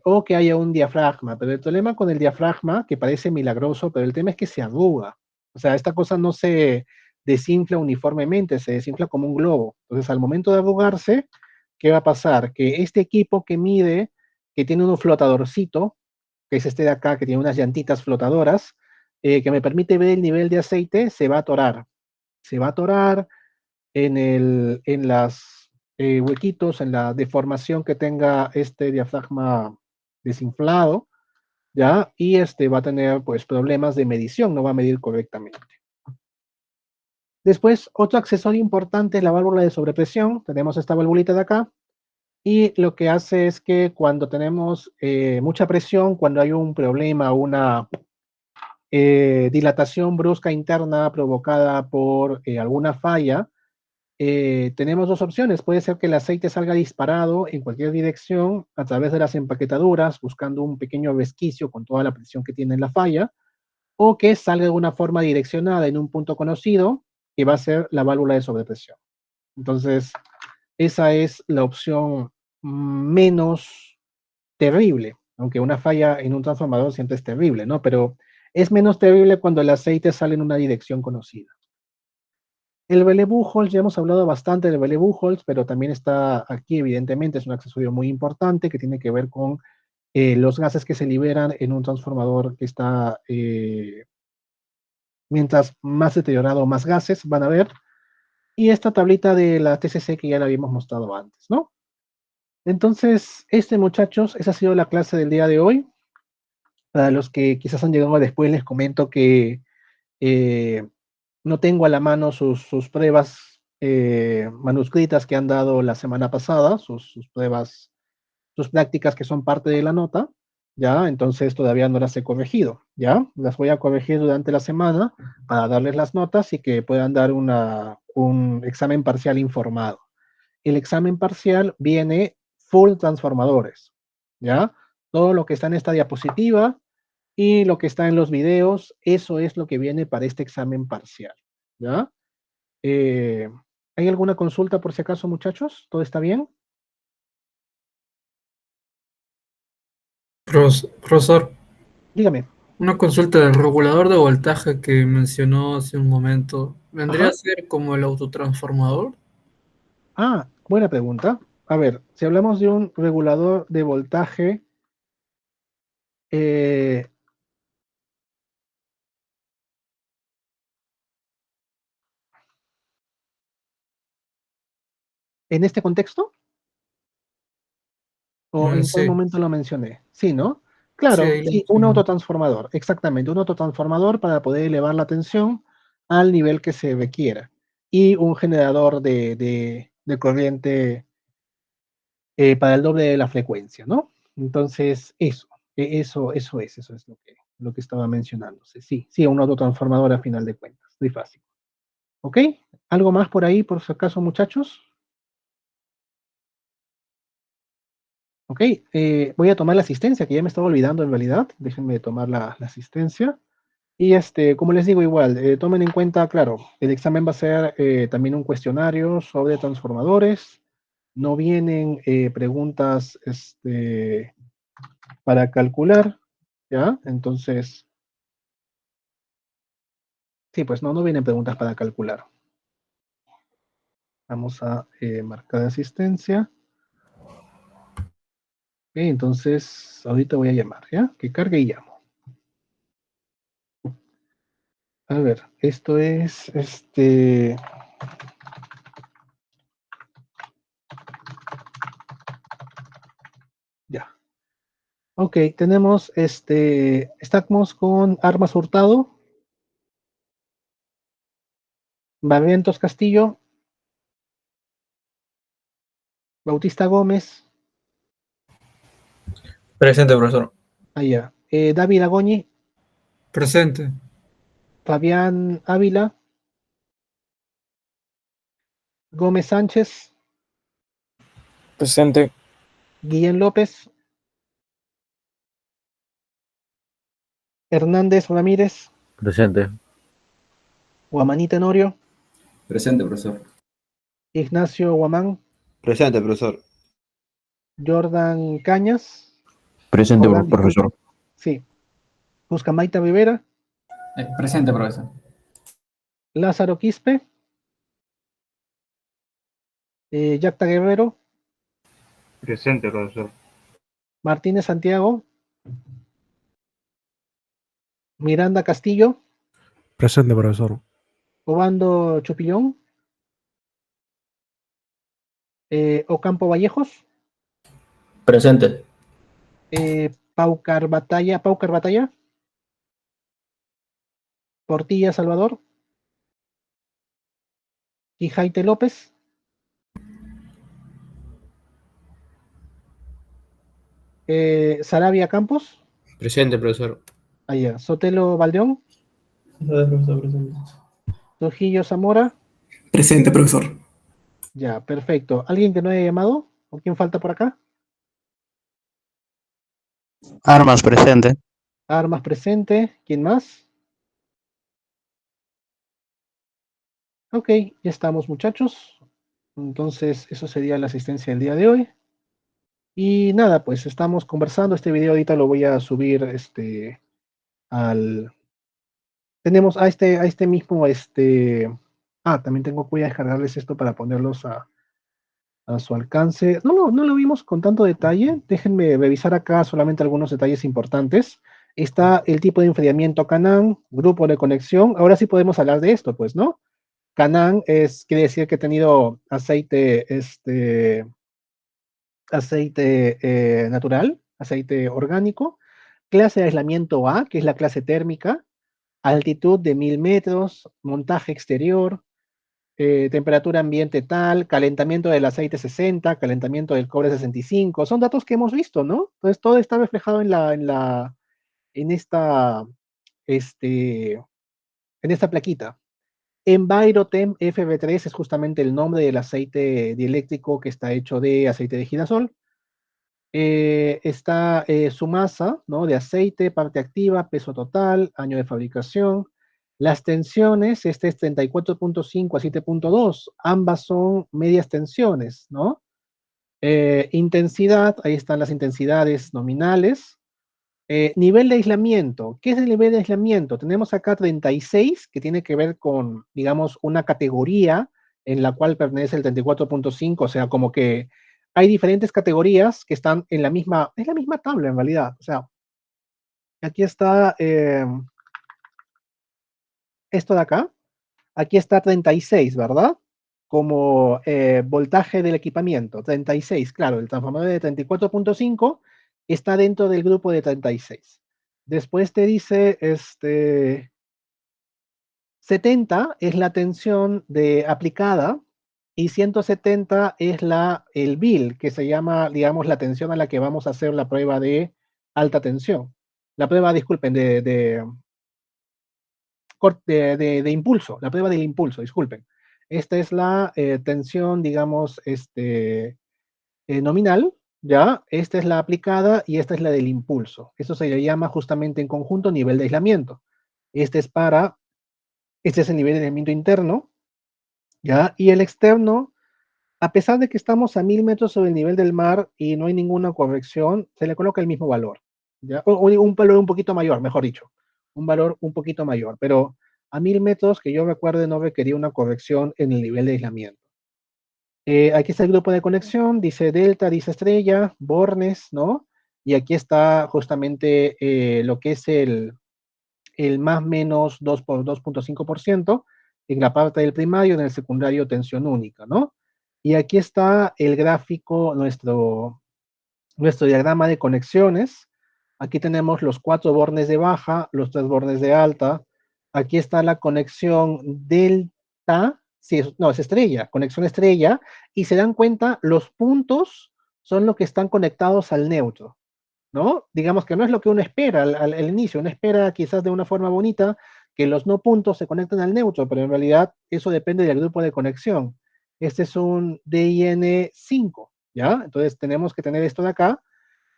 O que haya un diafragma, pero el problema con el diafragma, que parece milagroso, pero el tema es que se arruga. O sea, esta cosa no se desinfla uniformemente, se desinfla como un globo. Entonces, al momento de arrugarse, ¿qué va a pasar? Que este equipo que mide, que tiene un flotadorcito, que es este de acá, que tiene unas llantitas flotadoras, que me permite ver el nivel de aceite, se va a atorar. Se va a atorar en las huequitos, en la deformación que tenga este diafragma desinflado, ¿ya? Y va a tener pues problemas de medición, no va a medir correctamente. Después, otro accesorio importante es la válvula de sobrepresión. Tenemos esta válvulita de acá, y lo que hace es que cuando tenemos mucha presión, cuando hay un problema, una dilatación brusca interna provocada por alguna falla, tenemos dos opciones. Puede ser que el aceite salga disparado en cualquier dirección a través de las empaquetaduras, buscando un pequeño resquicio con toda la presión que tiene la falla, o que salga de una forma direccionada en un punto conocido, que va a ser la válvula de sobrepresión. Entonces, esa es la opción menos terrible, aunque una falla en un transformador siempre es terrible, ¿no? Pero es menos terrible cuando el aceite sale en una dirección conocida. El Belle Buchholz, ya hemos hablado bastante del Belle Buchholz, pero también está aquí, evidentemente, es un accesorio muy importante que tiene que ver con los gases que se liberan en un transformador que está, mientras más deteriorado, más gases van a haber. Y esta tablita de la TCC que ya la habíamos mostrado antes, ¿no? Entonces, muchachos, esa ha sido la clase del día de hoy. Para los que quizás han llegado después, les comento que no tengo a la mano sus pruebas manuscritas que han dado la semana pasada, sus pruebas, sus prácticas que son parte de la nota, ¿ya? Entonces todavía no las he corregido, ¿ya? Las voy a corregir durante la semana para darles las notas y que puedan dar un examen parcial informado. El examen parcial viene full transformadores, ¿ya? Todo lo que está en esta diapositiva y lo que está en los videos, eso es lo que viene para este examen parcial, ¿ya? Eh, ¿Hay alguna consulta por si acaso, muchachos? ¿Todo está bien? Profesor, Dígame. una consulta del regulador de voltaje que mencionó hace un momento. ¿Vendría Ajá. a ser como el autotransformador? Ah, buena pregunta. A ver, si hablamos de un regulador de voltaje, eh, ¿en este contexto? ¿O en cuál Sí, momento lo mencioné? Sí, ¿no? sí, Claro, ahí lo sí, un mencionó. autotransformador, exactamente, un autotransformador para poder elevar la tensión al nivel que se requiera. Y un generador de corriente para el doble de la frecuencia, ¿no? Entonces, eso es lo que estaba mencionándose. Sí, sí, un autotransformador a final de cuentas, muy fácil. ¿Ok? ¿Algo más por ahí, por si acaso, muchachos? Ok, voy a tomar la asistencia, que ya me estaba olvidando en realidad. Déjenme tomar la asistencia. Y como les digo, igual, tomen en cuenta, claro, el examen va a ser también un cuestionario sobre transformadores. No vienen preguntas para calcular, ¿ya? Entonces, sí, pues no vienen preguntas para calcular. Vamos a marcar asistencia. Ok, entonces, ahorita voy a llamar, ¿ya? Que cargue y llamo. A ver, esto es, ya. Ok, tenemos, estamos con Armas Hurtado, Barrientos Castillo, Bautista Gómez, Presente, profesor. allá. David Agoñi, Presente. Fabián Ávila, Gómez Sánchez, Presente. Guillén López, Hernández Ramírez, Presente. Guamaní Tenorio, Presente, profesor. Ignacio Guamán, Presente, profesor. Jordan Cañas, Presente, Jordán, disculpe, profesor. sí, Buscamaita Rivera, Presente, profesor. Lázaro Quispe, Yacta Guerrero, Presente, profesor. Martínez Santiago, Miranda Castillo, Presente, profesor. Obando Chupillón, Ocampo Vallejos, Presente. Paucar Batalla, Portilla Salvador, Quijaite López, Sarabia Campos, Presente, profesor. allá, Sotelo Valdeón, Profesor, presente. Trujillo Zamora, Presente, profesor. ya, perfecto. ¿Alguien que no haya llamado? ¿O quién falta por acá? Armas, presente. Armas presente, ¿quién más? Ok, ya estamos, muchachos. Entonces, eso sería la asistencia del día de hoy. Y nada, pues estamos conversando. Este video ahorita lo voy a subir al. Tenemos a este mismo También voy a descargarles esto para ponerlos a su alcance. No lo vimos con tanto detalle. Déjenme revisar acá solamente algunos detalles importantes. Está el tipo de enfriamiento Canaan, grupo de conexión. Ahora sí podemos hablar de esto, pues, ¿no? Canaan quiere decir que ha tenido aceite natural, aceite orgánico. Clase de aislamiento A, que es la clase térmica. Altitud de 1000 metros, montaje exterior, temperatura ambiente tal, calentamiento del aceite 60, calentamiento del cobre 65, son datos que hemos visto, ¿no? Entonces todo está reflejado en esta, este, en esta plaquita. EnviroTem FB3 es justamente el nombre del aceite dieléctrico que está hecho de aceite de girasol. Está su masa, ¿no? De aceite, parte activa, peso total, año de fabricación. Las tensiones, este es 34.5 a 7.2, ambas son medias tensiones, ¿no? Intensidad, ahí están las intensidades nominales. Nivel de aislamiento, ¿qué es el nivel de aislamiento? Tenemos acá 36, que tiene que ver con, digamos, una categoría en la cual pertenece el 34.5, o sea, como que hay diferentes categorías que están en es la misma tabla en realidad, o sea, aquí está esto de acá, aquí está 36, ¿verdad? Como voltaje del equipamiento, 36, claro, el transformador de 34.5 está dentro del grupo de 36. Después te dice, 70 es la tensión aplicada y 170 es el bill, que se llama, digamos, la tensión a la que vamos a hacer la prueba de alta tensión. La prueba, disculpen, de impulso, la prueba del impulso, disculpen. Esta es la tensión, digamos, nominal, ¿ya? Esta es la aplicada y esta es la del impulso. Eso se le llama justamente en conjunto nivel de aislamiento. Este es el nivel de aislamiento interno, ¿ya? Y el externo, a pesar de que estamos a 1000 metros sobre el nivel del mar y no hay ninguna corrección, se le coloca el mismo valor, ¿ya? O un valor un poquito mayor, mejor dicho, un valor un poquito mayor, pero a 1000 metros, que yo recuerde, no requería una corrección en el nivel de aislamiento. Aquí está el grupo de conexión, dice delta, dice estrella, bornes, ¿no? Y aquí está justamente lo que es el más menos 2 por 2.5% en la parte del primario, en el secundario tensión única, ¿no? Y aquí está el gráfico, nuestro diagrama de conexiones. Aquí tenemos los 4 bornes de baja, los 3 bornes de alta. Aquí está la conexión delta, sí, no, es estrella, conexión estrella, y se dan cuenta, los puntos son los que están conectados al neutro, ¿no? Digamos que no es lo que uno espera al inicio, uno espera quizás de una forma bonita que los no puntos se conecten al neutro, pero en realidad eso depende del grupo de conexión. Este es un DIN5, ¿ya? Entonces tenemos que tener esto de acá,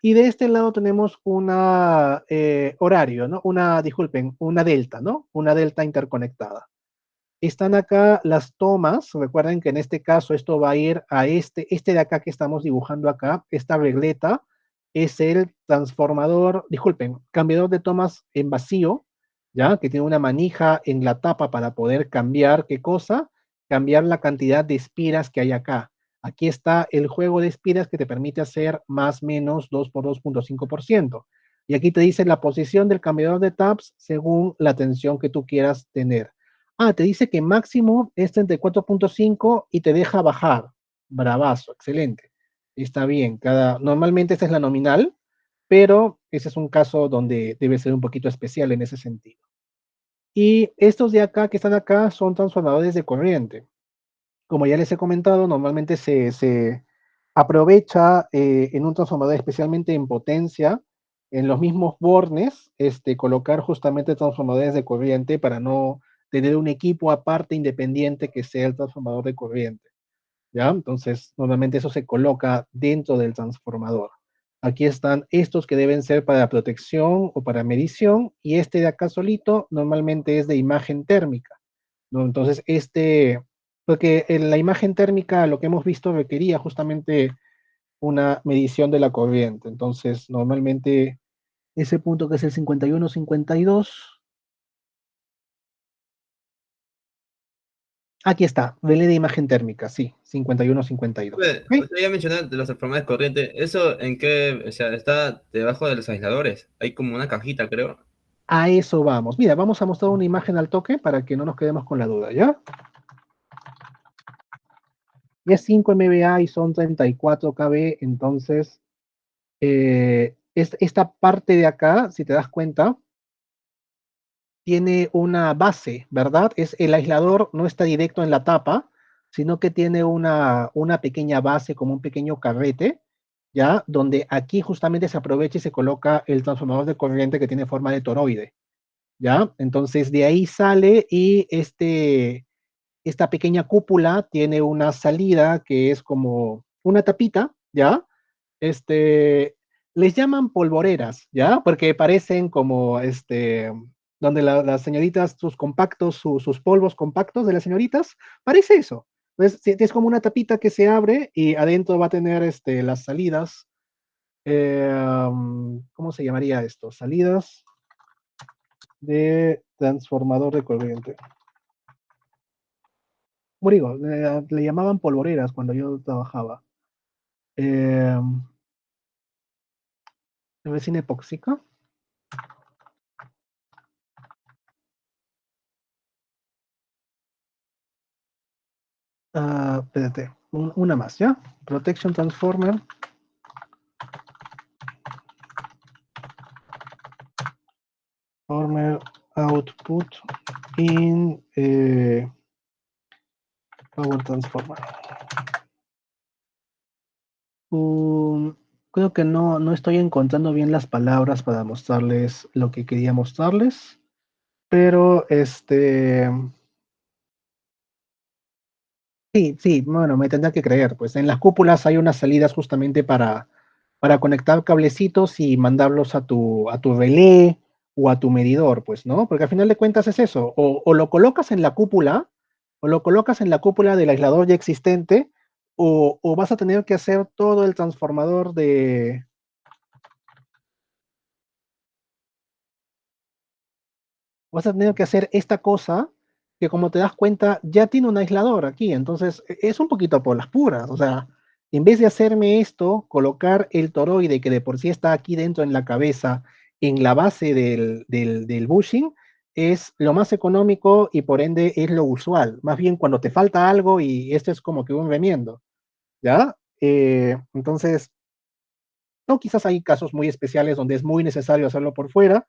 y de este lado tenemos una horario, ¿no? Disculpen, una delta, ¿no? Una delta interconectada. Están acá las tomas, recuerden que en este caso esto va a ir a este de acá que estamos dibujando acá, esta regleta, es el transformador, disculpen, cambiador de tomas en vacío, ¿ya? Que tiene una manija en la tapa para poder cambiar, ¿qué cosa? Cambiar la cantidad de espiras que hay acá. Aquí está el juego de espiras que te permite hacer más menos 2 por 2.5%. Y aquí te dice la posición del cambiador de taps según la tensión que tú quieras tener. Te dice que máximo es 34.5 y te deja bajar. Bravazo, excelente. Está bien. Normalmente esta es la nominal, pero ese es un caso donde debe ser un poquito especial en ese sentido. Y estos de acá que están acá son transformadores de corriente. Como ya les he comentado, normalmente se aprovecha en un transformador, especialmente en potencia, en los mismos bornes, colocar justamente transformadores de corriente para no tener un equipo aparte independiente que sea el transformador de corriente, ¿ya? Entonces, normalmente eso se coloca dentro del transformador. Aquí están estos que deben ser para protección o para medición, y este de acá solito normalmente es de imagen térmica, ¿no? Entonces, porque en la imagen térmica lo que hemos visto requería justamente una medición de la corriente. Entonces, normalmente ese punto que es el 51-52 Aquí está, relé de imagen térmica, sí, 51-52. ¿Okay? Usted ya mencionó de los transformadores de corriente. ¿Eso en qué? O sea, está debajo de los aisladores. Hay como una cajita, creo. A eso vamos. Mira, vamos a mostrar una imagen al toque para que no nos quedemos con la duda, ¿ya? Y es 5 MBA y son 34 KB, entonces esta parte de acá, si te das cuenta, tiene una base, ¿verdad? El aislador no está directo en la tapa, sino que tiene una pequeña base, como un pequeño carrete, ¿ya? Donde aquí justamente se aprovecha y se coloca el transformador de corriente que tiene forma de toroide, ¿ya? Entonces de ahí sale y esta pequeña cúpula tiene una salida que es como una tapita, ¿ya? Les llaman polvoreras, ¿ya? Porque parecen como, donde las señoritas, sus compactos, sus polvos compactos de las señoritas, parece eso. Entonces, es como una tapita que se abre y adentro va a tener, las salidas, ¿cómo se llamaría esto? Salidas de transformador de corriente. Como digo, le llamaban polvoreras cuando yo trabajaba. Resina epóxica. Espérate, una más, ¿ya? Protection Transformer. Transformer output in Power Transformer. Creo que no estoy encontrando bien las palabras para mostrarles lo que quería mostrarles, pero sí, bueno, me tendrá que creer, pues en las cúpulas hay unas salidas justamente para conectar cablecitos y mandarlos a tu relé o a tu medidor, pues, ¿no? Porque al final de cuentas es eso, o lo colocas en la cúpula, o lo colocas en la cúpula del aislador ya existente, o vas a tener que hacer todo el transformador de... Vas a tener que hacer esta cosa que, como te das cuenta, ya tiene un aislador aquí, entonces es un poquito por las puras, o sea, en vez de hacerme esto, colocar el toroide que de por sí está aquí dentro en la cabeza, en la base del bushing, es lo más económico y por ende es lo usual. Más bien cuando te falta algo y esto es como que un remiendo, ¿ya? Entonces, no, quizás hay casos muy especiales donde es muy necesario hacerlo por fuera,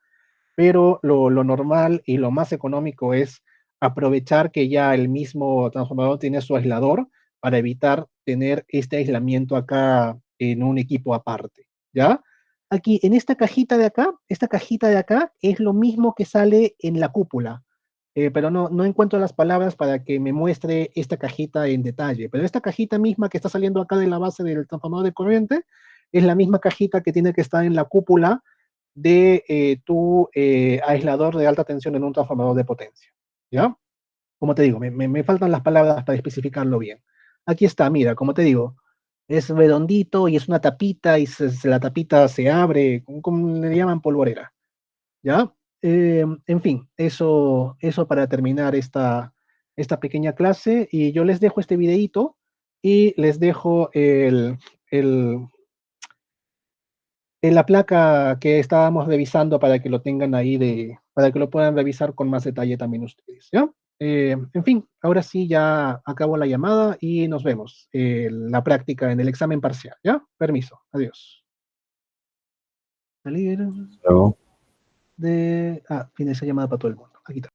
pero lo normal y lo más económico es aprovechar que ya el mismo transformador tiene su aislador para evitar tener este aislamiento acá en un equipo aparte, ¿ya? Aquí, en esta cajita de acá es lo mismo que sale en la cúpula, pero no encuentro las palabras para que me muestre esta cajita en detalle, pero esta cajita misma que está saliendo acá de la base del transformador de corriente es la misma cajita que tiene que estar en la cúpula de tu aislador de alta tensión en un transformador de potencia, ¿ya? Como te digo, me faltan las palabras para especificarlo bien. Aquí está, mira, como te digo, es redondito y es una tapita y la tapita se abre, como le llaman polvorera, ¿ya? En fin, eso para terminar esta pequeña clase y yo les dejo este videito y les dejo en la placa que estábamos revisando para que lo tengan ahí, para que lo puedan revisar con más detalle también ustedes, ¿ya? En fin, ahora sí ya acabo la llamada y nos vemos en la práctica en el examen parcial, ¿ya? Permiso, adiós. Salir Luego. finaliza llamada para todo el mundo. Aquí está.